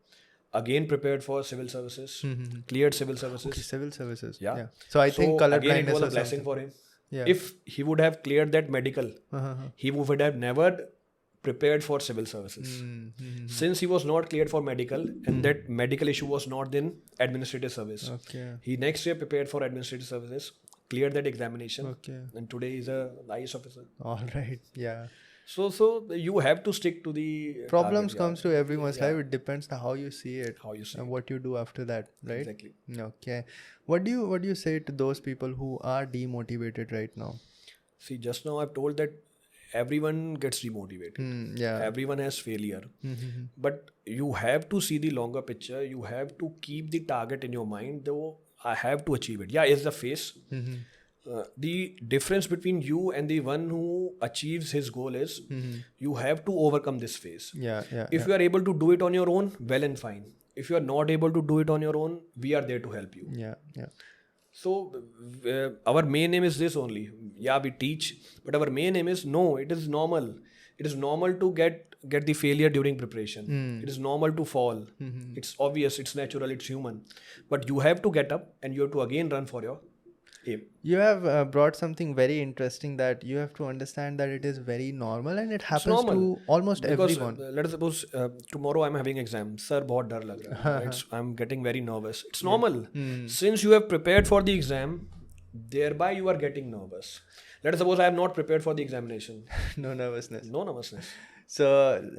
Again prepared for civil services. Cleared civil services. Okay, civil services. Yeah. So I think color again blindness it was a or blessing something. for him. Yeah. If he would have cleared that medical, he would have never prepared for civil services. Since he was not cleared for medical, and that medical issue was not in administrative service. Okay. He next year prepared for administrative services, cleared that examination, Okay. and today he's a IAS officer. All right. Yeah. So you have to stick to the Problems target, comes to everyone's life. It depends on how you see it. How you see and what you do after that, right? Exactly. Okay. What do you say to those people who are demotivated right now? See, just now I've told that everyone gets demotivated. Yeah. Everyone has failure. But you have to see the longer picture. You have to keep the target in your mind, though I have to achieve it. Yeah, it's the phase. The difference between you and the one who achieves his goal is you have to overcome this phase. Yeah. If you are able to do it on your own, well and fine. If you are not able to do it on your own, we are there to help you. Yeah. So our main aim is this only. Yeah, we teach, but our main aim is no. It is normal. It is normal to get the failure during preparation. It is normal to fall. It's obvious. It's natural. It's human. But you have to get up and you have to again run for your aim. You have brought something very interesting, that you have to understand that it is very normal and it happens to almost Because everyone. let us suppose tomorrow I'm having exam. Sir, बहुत डर लग रहा है. I'm getting very nervous. It's normal. Since you have prepared for the exam, thereby you are getting nervous. Let us suppose I am not prepared for the examination. No nervousness. No nervousness. So,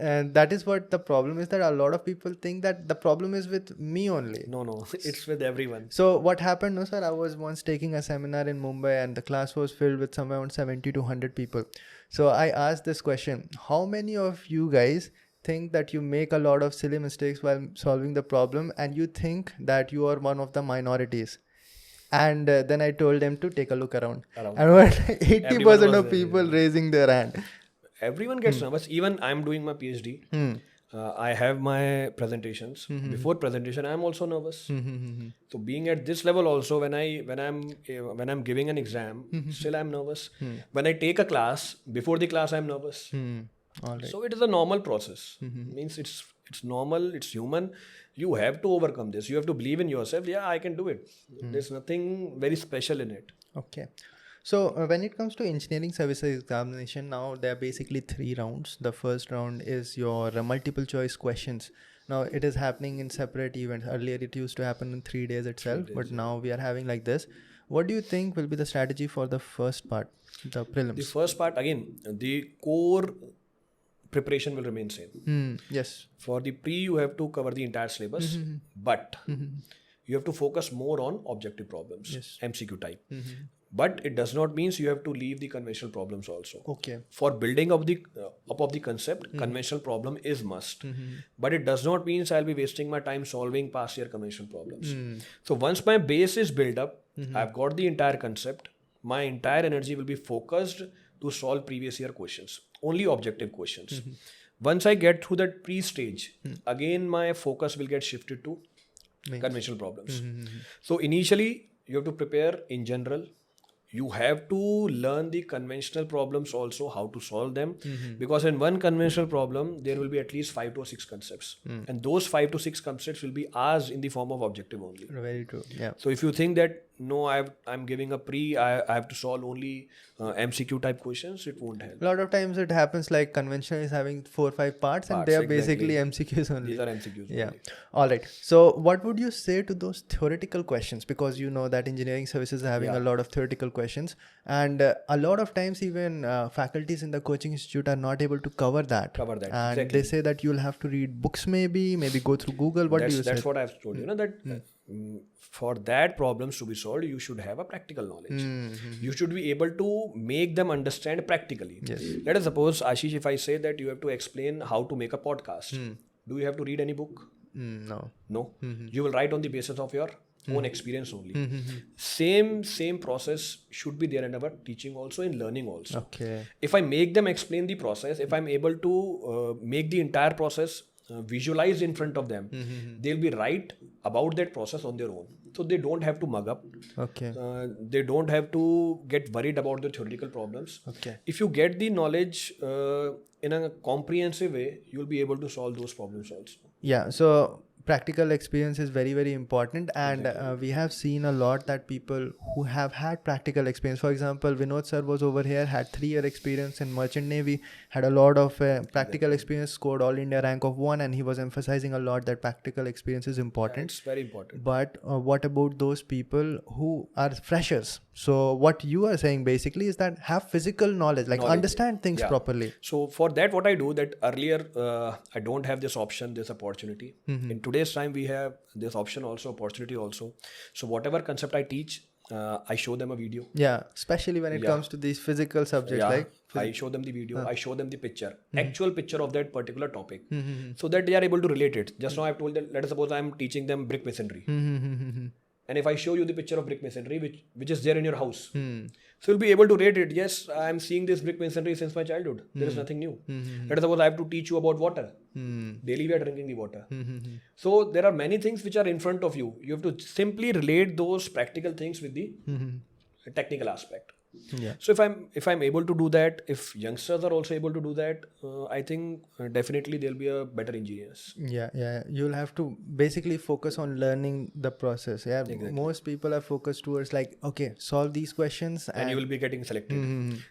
and that is what the problem is, that a lot of people think that the problem is with me only. No, it's with everyone. So what happened, no sir, I was once taking a seminar in Mumbai and the class was filled with somewhere around 70 to 100 people. So I asked this question: how many of you guys think that you make a lot of silly mistakes while solving the problem and you think that you are one of the minorities? And then I told them to take a look around. And what 80% of people raising their hand. Everyone gets nervous. Even I'm doing my PhD. I have my presentations. Before presentation, I'm also nervous. So being at this level also, when I'm giving an exam, still I'm nervous. When I take a class, before the class I'm nervous. All right. So it is a normal process. Means it's normal. It's human. You have to overcome this. You have to believe in yourself. Yeah, I can do it. There's nothing very special in it. Okay. So when it comes to engineering services examination, now there are basically 3 rounds. The first round is your multiple choice questions. Now it is happening in separate events. Earlier it used to happen in 3 days itself, but now we are having like this. What do you think will be the strategy for the first part, the prelims? The first part, again, the core preparation will remain same. Yes. For the pre, you have to cover the entire syllabus, but you have to focus more on objective problems, MCQ type. But it does not mean you have to leave the conventional problems also. Okay. For building up of the concept, conventional problem is must. But it does not mean I'll be wasting my time solving past year conventional problems. So once my base is built up, I've got the entire concept, my entire energy will be focused to solve previous year questions, only objective questions. Once I get through that pre-stage, again my focus will get shifted to conventional problems. So initially, you have to prepare in general. You have to learn the conventional problems also, how to solve them. Because in one conventional problem, there will be at least 5 to 6 concepts. And those 5 to 6 concepts will be asked in the form of objective only. Very true. Yeah. So if you think that, no, I'm giving a I have to solve only MCQ type questions, it won't help. A lot of times it happens like conventional is having 4 or 5 parts and they are basically MCQs only. These are MCQs Yeah. only. All right. So what would you say to those theoretical questions? Because you know that engineering services are having a lot of theoretical questions, and a lot of times even faculties in the coaching institute are not able to cover that. And exactly. They say that you'll have to read books, maybe go through Google. What do you say? That's what I've told you. That for that problems to be solved, you should have a practical knowledge. You should be able to make them understand practically. Yes. Let us suppose, Ashish, if I say that you have to explain how to make a podcast, do you have to read any book? No. No. You will write on the basis of your own experience only. Same process should be there in our teaching also, in learning also. Okay. If I make them explain the process, if I'm able to make the entire process visualized in front of them, they'll be right about that process on their own. So they don't have to mug up. Okay. They don't have to get worried about the theoretical problems. Okay. If you get the knowledge in a comprehensive way, you'll be able to solve those problems also. Yeah. So practical experience is very, very important, and we have seen a lot that people who have had practical experience, for example, Vinod sir was over here, had 3-year experience in Merchant Navy, had a lot of practical experience, scored All India rank of 1, and he was emphasizing a lot that practical experience is important. It's very important. But what about those people who are freshers? So what you are saying basically is that have physical knowledge, like understand things properly. So for that, what I do, that earlier I don't have this option, this opportunity. In today's time, we have this option also, opportunity also. So whatever concept I teach, I show them a video. Yeah, especially when it comes to these physical subjects, like I show them the video, I show them the picture, actual picture of that particular topic, so that they are able to relate it. Just now I've told them, let us suppose I'm teaching them brick masonry. And if I show you the picture of brick masonry, which is there in your house, So you'll be able to rate it. Yes, I'm seeing this brick masonry since my childhood. There is nothing new. Let us suppose I have to teach you about water. Daily we are drinking the water. So there are many things which are in front of you. You have to simply relate those practical things with the technical aspect. Yeah. So if I'm able to do that, if youngsters are also able to do that, I think definitely they'll be a better engineers. Yeah. You'll have to basically focus on learning the process. Yeah. Exactly. Most people are focused towards like, okay, solve these questions And you will be getting selected.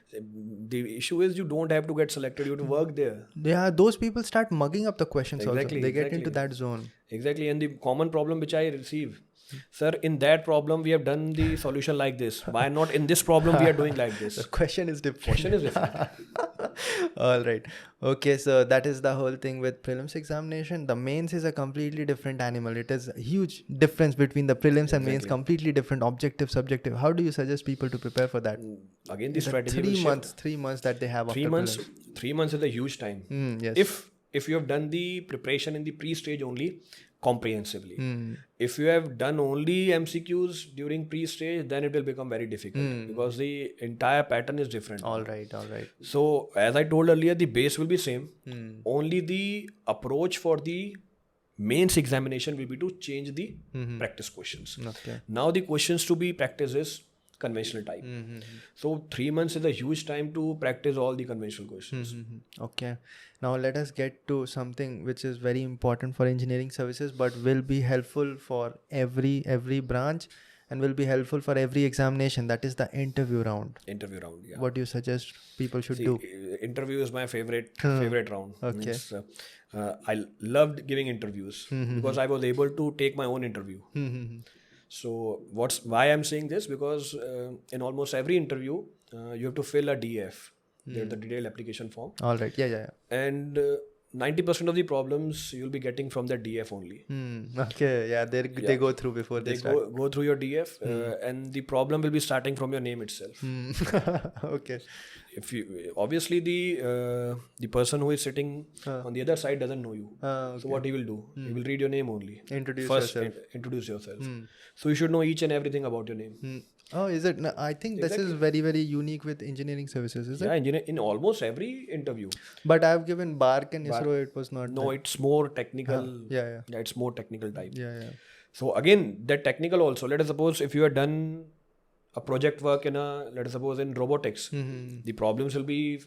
The issue is you don't have to get selected. You have to work there. yeah, those people start mugging up the questions Exactly, also. They get exactly. into that zone. Exactly. And the common problem which I receive, sir, in that problem we have done the solution like this. Why not in this problem we are doing like this? The question is different. Question is different. All right. Okay, so that is the whole thing with prelims examination. The mains is a completely different animal. It is a huge difference between the prelims and mains, completely different, objective, subjective. How do you suggest people to prepare for that? Again, the strategy will 3 shift. months, 3 months that they have 3 after months. prelims. 3 months is a huge time. Yes. If you have done the preparation in the pre-stage only comprehensively, Hmm. if you have done only MCQs during pre-stage, then it will become very difficult because the entire pattern is different. All right. So as I told earlier, the base will be same. Only the approach for the mains examination will be to change the practice questions. Okay. Now the questions to be practiced is conventional type. So 3 months is a huge time to practice all the conventional questions. Okay. Now let us get to something which is very important for engineering services, but will be helpful for every branch and will be helpful for every examination. That is the interview round. Interview round, yeah. What do you suggest people should do? Interview is my favorite round. Okay. Means, I loved giving interviews because I was able to take my own interview. So why I'm saying this, because in almost every interview you have to fill a DF, the detailed application form, All right. Yeah. and 90% of the problems you'll be getting from that DF only. Okay. Yeah. They go through before they start. Go through your DF, and the problem will be starting from your name itself. Okay. If you obviously the person who is sitting on the other side doesn't know you, Okay. so what he will do? He will read your name only. Introduce First, yourself. introduce yourself. So you should know each and everything about your name. Oh, is it? No, I think this is very, very unique with engineering services, is it? Yeah, engineer in almost every interview. But I've given BARC and ISRO, it was not. No, it's more technical. Yeah. It's more technical type. Yeah. So again, that technical also. Let us suppose if you have done a project work let us suppose in robotics, the problems will be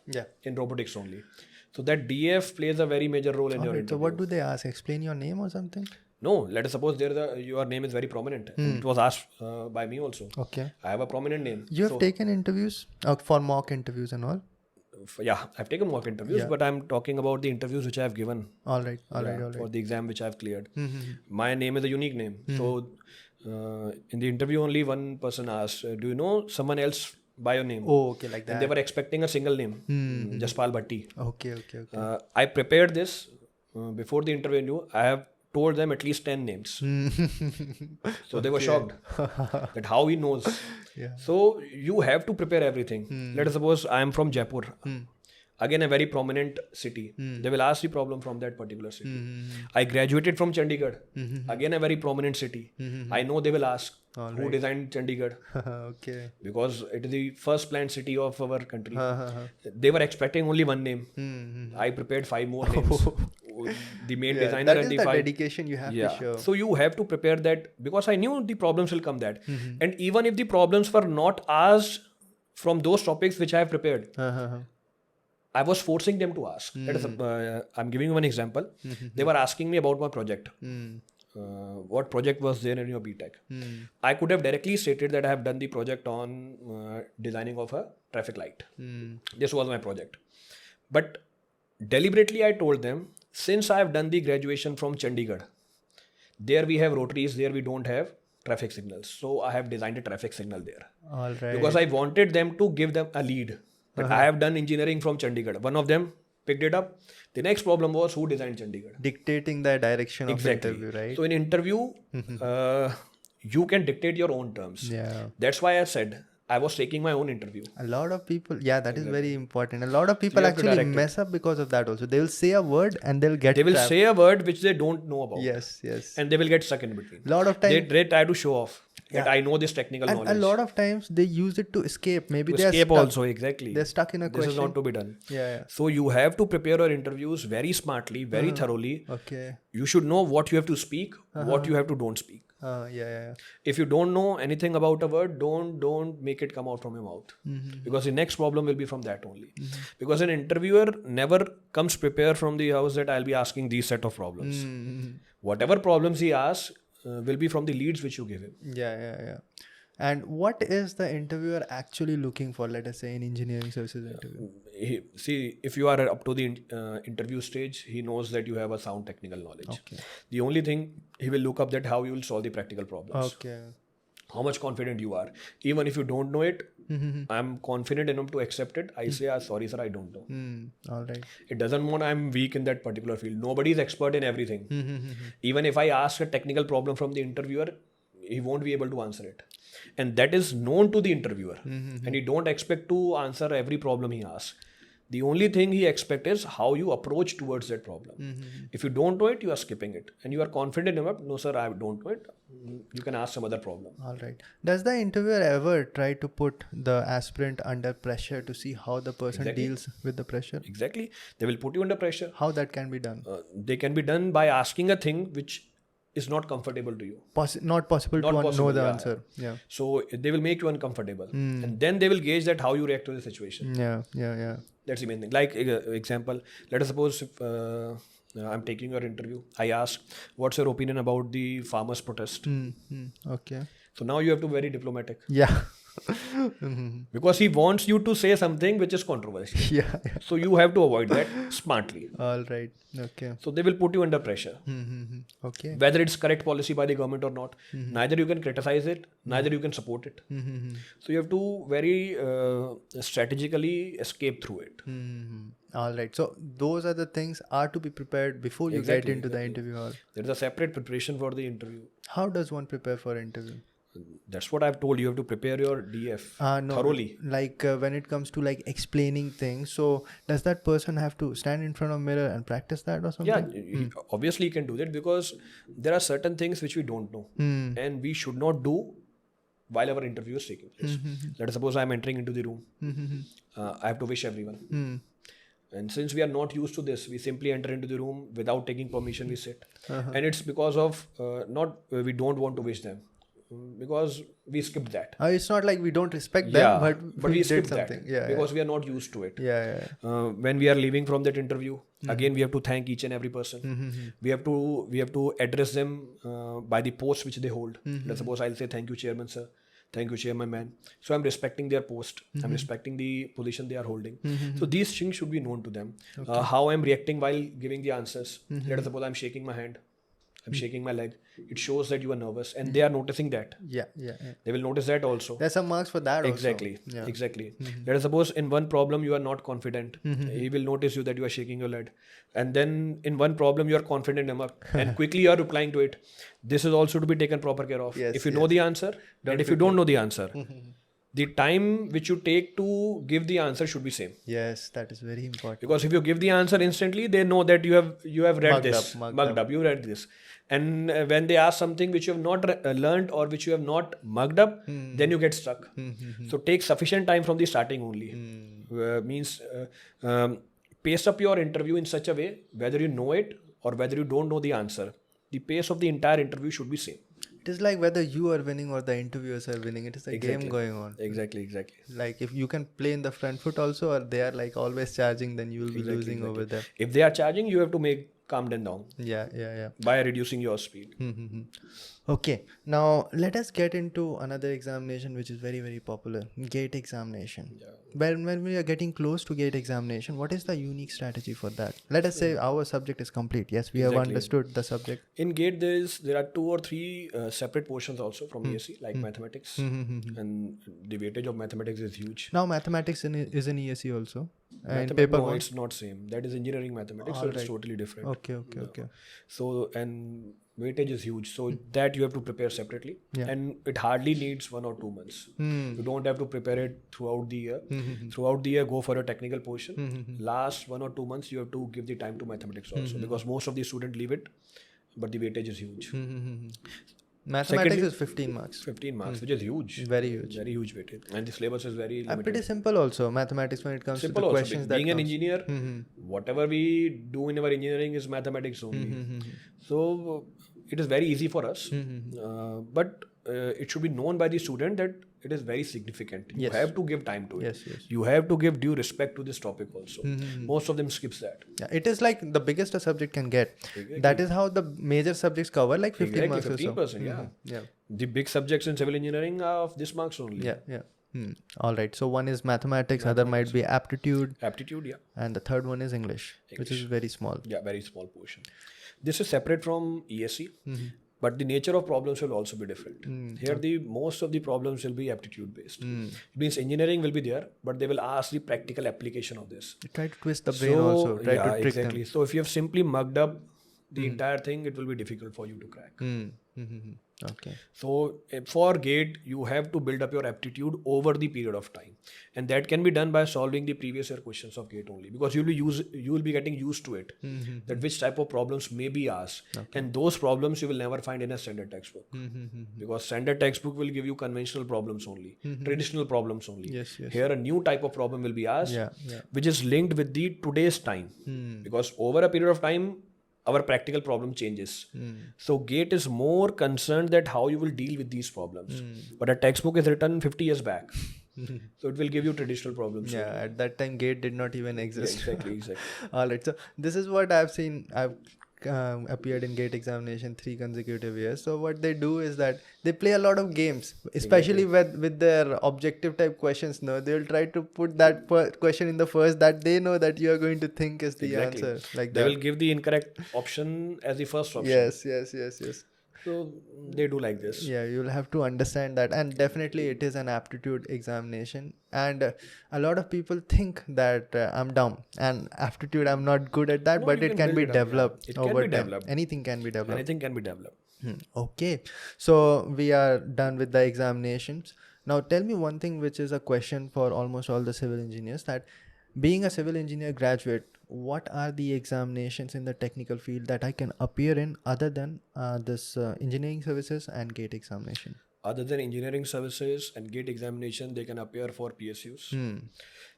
Yeah. in robotics only. So that DF plays a very major role in your Alright, interview. so what do they ask? Explain your name or something? No, let us suppose your name is very prominent. It was asked by me also. Okay. I have a prominent name. You have taken interviews for mock interviews and all? Yeah, I've taken mock interviews, but I'm talking about the interviews which I have given. All right. For the exam which I've cleared. My name is a unique name. So in the interview only one person asked, do you know someone else by your name? Oh, okay, like And that. they were expecting a single name, Jaspal Bhatti. Okay. I prepared this before the interview. I have told them at least 10 names. So they were shocked that how he knows. Yeah. So you have to prepare everything. Let us suppose I am from Jaipur. Again, a very prominent city. They will ask the problem from that particular city. I graduated from Chandigarh. Again, a very prominent city. I know they will ask who designed Chandigarh. Okay. Because it is the first planned city of our country. They were expecting only one name. I prepared 5 more names. The main designer That and is the the 5. dedication you have to show. So you have to prepare that, because I knew the problems will come that. And even if the problems were not asked from those topics which I have prepared, I was forcing them to ask. That is, I'm giving you one example. They were asking me about my project. What project was there in your BTech? I could have directly stated that I have done the project on designing of a traffic light. This was my project. But deliberately I told them, since I have done the graduation from Chandigarh, there we have rotaries, there we don't have traffic signals. So I have designed a traffic signal there. All right. Because I wanted them to give them a lead. That I have done engineering from Chandigarh. One of them picked it up. The next problem was who designed Chandigarh. Dictating the direction of the interview, right? So in interview, you can dictate your own terms. Yeah. That's why I said I was taking my own interview. A lot of people, yeah, that is very important. A lot of people you have to actually direct it. mess up because of that also. They will say a word and they'll get They will trapped. say a word which they don't know about. Yes, yes. And they will get stuck in between. Lot of time, They try to show off that Yeah. I know this technical and knowledge. a lot of times they use it to escape. Maybe To they're escape stuck. also, exactly. They're stuck in a This question. is not to be done. Yeah, So you have to prepare your interviews very smartly, very thoroughly. yeah. Okay. You should know what you have to speak, what you have to don't speak. Yeah. If you don't know anything about a word, don't make it come out from your mouth, because the next problem will be from that only. Because an interviewer never comes prepared from the house that I'll be asking these set of problems. Whatever problems he asks will be from the leads which you give him. Yeah. And what is the interviewer actually looking for? Let us say in engineering services interview. See, if you are up to the interview stage, he knows that you have a sound technical knowledge. Okay. The only thing he will look up that how you will solve the practical problems. Okay. How much confident you are. Even if you don't know it, I'm confident enough to accept it. I say, sorry sir, I don't know. All right. It doesn't mean I'm weak in that particular field. Nobody is expert in everything. Even if I ask a technical problem from the interviewer, he won't be able to answer it. And that is known to the interviewer. And he don't expect to answer every problem he asks. The only thing he expects is how you approach towards that problem. If you don't know it, you are skipping it. And you are confident enough, no sir, I don't know it. You can ask some other problem. All right. Does the interviewer ever try to put the aspirant under pressure to see how the person deals with the pressure? Exactly. They will put you under pressure. How that can be done? They can be done by asking a thing which is not comfortable to you. Not possible to know the answer. Yeah. So they will make you uncomfortable. And then they will gauge that how you react to the situation. Yeah. That's the main thing. Like example, let us suppose if I'm taking your interview. I ask, what's your opinion about the farmers' protest? Okay. So now you have to be very diplomatic. Yeah. Because he wants you to say something which is controversial. Yeah. So you have to avoid that smartly. All right. Okay. So they will put you under pressure. Okay. Whether it's correct policy by the government or not, neither you can criticize it, neither you can support it. So you have to very strategically escape through it. All right. So those are the things are to be prepared before you get into the interview hall. There is a separate preparation for the interview. How does one prepare for interview? That's what I've told you. You have to prepare your DF No, thoroughly. Like when it comes to like explaining things, so does that person have to stand in front of a mirror and practice that or something? Yeah, obviously you can do that, because there are certain things which we don't know and we should not do while our interview is taking place. Let us suppose I'm entering into the room. I have to wish everyone. And since we are not used to this, we simply enter into the room without taking permission, we sit. And it's because of we don't want to wish them, because we skipped that. It's not like we don't respect them, but we did skipped something. that because we are not used to it. Yeah. When we are leaving from that interview, again we have to thank each and every person. We have to address them by the post which they hold. Let's suppose I'll say, thank you chairman sir, thank you chairman man. So I'm respecting their post. I'm respecting the position they are holding. So these things should be known to them. How I'm reacting while giving the answers. Let us suppose I'm shaking my hand, I'm shaking my leg. It shows that you are nervous, and they are noticing that. Yeah. They will notice that also. There's some marks for that Exactly. also. Yeah. Exactly. Let us suppose in one problem you are not confident. He will notice you that you are shaking your leg. And then in one problem you are confident enough and quickly you are replying to it. This is also to be taken proper care of. Yes, if you know the answer, and if you don't know the answer, the time which you take to give the answer should be same. Yes, that is very important. Because if you give the answer instantly, they know that you have read Mugged this, up, mugged up. You read this, and when they ask something which you have not learned or which you have not mugged up, then you get stuck. So take sufficient time from the starting only. Pace up your interview in such a way, whether you know it or whether you don't know the answer, the pace of the entire interview should be same. It is like whether you are winning or the interviewers are winning. It is a game going on. Exactly. Like if you can play in the front foot also, or they are like always charging, then you will be losing over them. If they are charging, you have to calm them down. Yeah. By reducing your speed. Okay, now let us get into another examination which is very, very popular, GATE examination. When we are getting close to GATE examination, what is the unique strategy for that? Let us say our subject is complete. Yes, we have understood the subject. In GATE, there are 2 or 3 separate portions also from ESE, like mathematics, and the weightage of mathematics is huge. Now mathematics is in ESE also. And no, it's not same. That is engineering mathematics, so it's totally different. Okay. So, and weightage is huge. So that you have to prepare separately, and it hardly needs 1 or 2 months. You don't have to prepare it throughout the year. Throughout the year, go for a technical portion. Last 1 or 2 months, you have to give the time to mathematics also, because most of the students leave it, but the weightage is huge. Mathematics is 15 marks. 15 marks, which is huge. Very huge. Very huge weightage. And the syllabus is very limited. Pretty simple also, mathematics, when it comes Simple to the also. questions that Being an comes. engineer, whatever we do in our engineering is mathematics only. So it is very easy for us. But it should be known by the student that it is very significant. You have to give time to it. Yes. You have to give due respect to this topic also. Most of them skips that. Yeah, it is like the biggest a subject can get. That is how the major subjects cover, like 15 marks or so. 15%, yeah. The big subjects in civil engineering are of this marks only. Yeah. All right. So one is mathematics, other might be aptitude, Aptitude, yeah. and the third one is English, which is very small. Yeah, very small portion. This is separate from ESE, but the nature of problems will also be different. Here, the most of the problems will be aptitude based. It means engineering will be there, but they will ask the practical application of this. You try to twist the brain also, try to trick exactly. So if you have simply mugged up the entire thing, it will be difficult for you to crack. them. Okay. So for GATE, you have to build up your aptitude over the period of time, and that can be done by solving the previous year questions of GATE only, because you will be getting used to it, that which type of problems may be asked, and those problems you will never find in a standard textbook, because standard textbook will give you conventional problems only, traditional problems only. Yes. Here a new type of problem will be asked, which is linked with the today's time, because over a period of time our practical problem changes. So GATE is more concerned that how you will deal with these problems. But a textbook is written 50 years back. So it will give you traditional problems. Yeah, at that time GATE did not even exist. Exactly. All right. So this is what I've seen. I've appeared in GATE examination 3 consecutive years. So what they do is that they play a lot of games, especially with their objective type questions. No, they will try to put that question in the first that they know that you are going to think is the answer. Like They that. will give the incorrect option as the first option. Yes. So they do like this. Yeah, you'll have to understand that, and definitely it is an aptitude examination, and a lot of people think that I'm dumb and aptitude I'm not good at that, No, but you it can be build it up, developed It can over be time. developed. Anything can be developed. Anything can be developed. Okay, so we are done with the examinations. Now tell me one thing, which is a question for almost all the civil engineers, that being a civil engineer graduate, what are the examinations in the technical field that I can appear in other than this engineering services and GATE examination? Other than engineering services and GATE examination, they can appear for PSUs.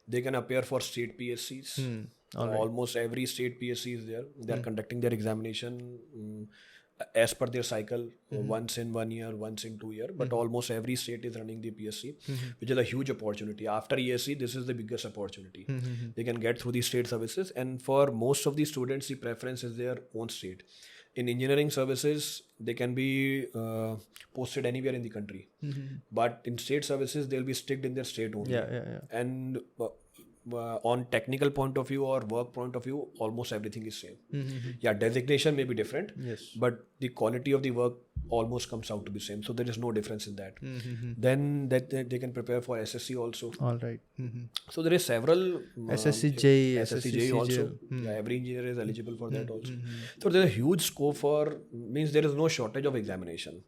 They can appear for state PSCs. Almost every state PSC is there. They are conducting their examination as per their cycle, once in 1 year, once in 2 years. But almost every state is running the PSC, which is a huge opportunity. After ESC, this is the biggest opportunity. They can get through the state services, and for most of the students, the preference is their own state. In engineering services, they can be posted anywhere in the country, but in state services, they'll be sticked in their state only. And on technical point of view or work point of view, almost everything is same. Yeah, designation may be different, but the quality of the work almost comes out to be same. So there is no difference in that. Then that they can prepare for SSC also. All right. So there is several SSC-JEE, SSC-JEE also. Yeah, every engineer is eligible for that also. So there is a huge scope for, means there is no shortage of examination.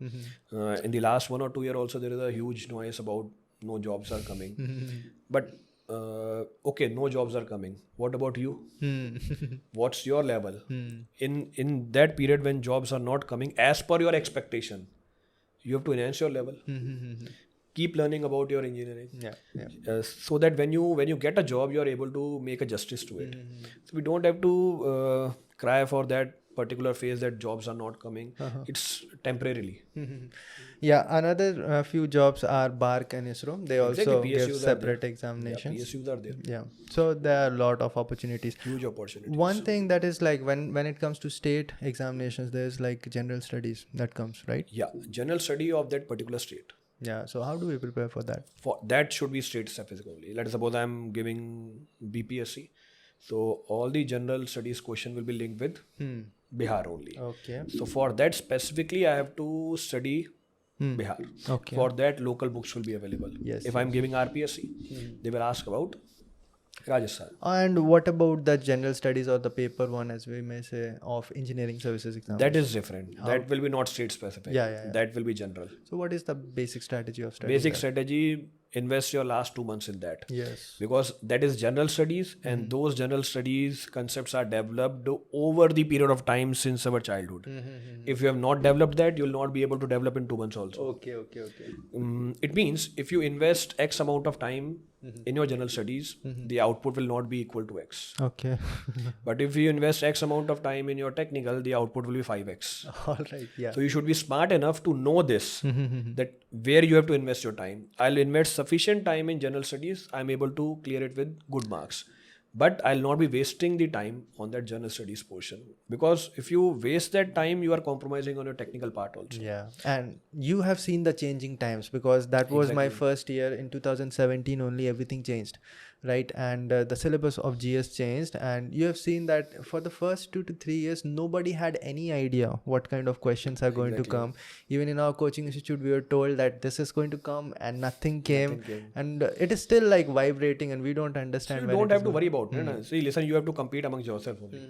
In the last 1 or 2 years also, there is a huge noise about no jobs are coming. But okay, no jobs are coming. What about you? What's your level? In that period when jobs are not coming as per your expectation, you have to enhance your level. Keep learning about your engineering. So that when you get a job, you are able to make a justice to it. So we don't have to cry for that particular phase that jobs are not coming. It's temporarily. Yeah, another few jobs are BARC and ISRO. They also give separate examinations. PSUs are there. Yeah, so there are a lot of opportunities. Huge opportunities. One thing that is like when it comes to state examinations, there's like general studies that comes, right? Yeah, general study of that particular state. Yeah, so how do we prepare for that? For that should be state specific only. Let us suppose I'm giving BPSC. So all the general studies question will be linked with Bihar only. Okay. So for that specifically, I have to study Bihar. Okay. For that, local books will be available. Yes. If I'm giving RPSC, they will ask about Rajasthan. And what about the general studies or the paper one, as we may say, of engineering services exam? That is different. That will be not state specific. Yeah. That will be general. So what is the basic strategy of study? Basic strategy, invest your last 2 months in that. Yes. Because that is general studies, and those general studies concepts are developed over the period of time since our childhood. If you have not developed that, you will not be able to develop in 2 months also. Okay. It means if you invest X amount of time in your general studies, the output will not be equal to X. Okay. But if you invest X amount of time in your technical, the output will be 5X. All right. Yeah. So you should be smart enough to know this, that where you have to invest your time. I'll invest sufficient time in general studies, I'm able to clear it with good marks. But I'll not be wasting the time on that general studies portion. Because if you waste that time, you are compromising on your technical part also. Yeah, and you have seen the changing times, because that was my first year in 2017 only. Everything changed, right? And the syllabus of GS changed, and you have seen that for the first 2 to 3 years nobody had any idea what kind of questions are going to come. Even in our coaching institute we were told that this is going to come, and nothing came. And it is still like vibrating, and we don't understand. So you don't have to worry about it. See, listen, you have to compete amongst yourself only.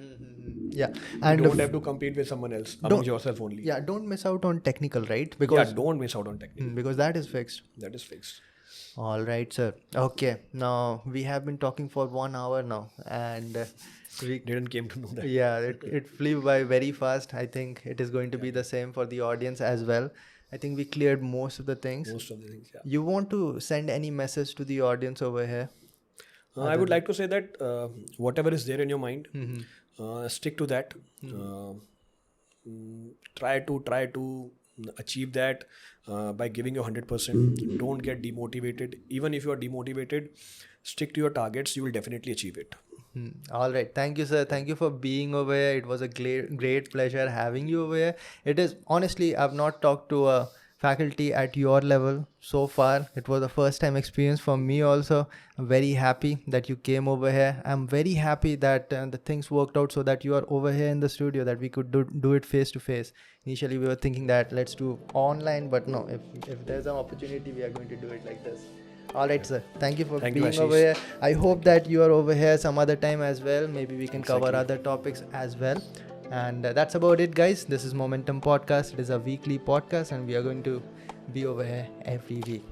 Yeah, and You don't have to compete with someone else, amongst yourself only. Yeah, don't miss out on technical, right? Because don't miss out on technical. because that is fixed. That is fixed. All right, sir. Okay, now we have been talking for 1 hour now, and we Didn't came to know that. yeah, it flew by very fast. I think it is going to be the same for the audience as well. I think we cleared most of the things. Most of the things, yeah. You want to send any message to the audience over here? I would like to say that whatever is there in your mind, stick to that. Try to achieve that by giving your 100%. Don't get demotivated. Even if you are demotivated, stick to your targets. You will definitely achieve it. All right. Thank you, sir. Thank you for being over here. It was a great pleasure having you over here. It is, honestly, I've not talked to a faculty at your level so far. It was a first time experience for me also. I'm very happy that you came over here. I'm very happy that the things worked out so that you are over here in the studio, that we could do it face to face. Initially we were thinking that let's do online, but no, if there's an opportunity, we are going to do it like this. All right, sir. Thank you for being over here. I hope that you are over here some other time as well. Maybe we can cover other topics as well. And that's about it, guys. This is Momentum Podcast. It is a weekly podcast, and we are going to be over here every week.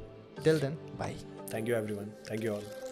Till then, bye. Thank you, everyone. Thank you all.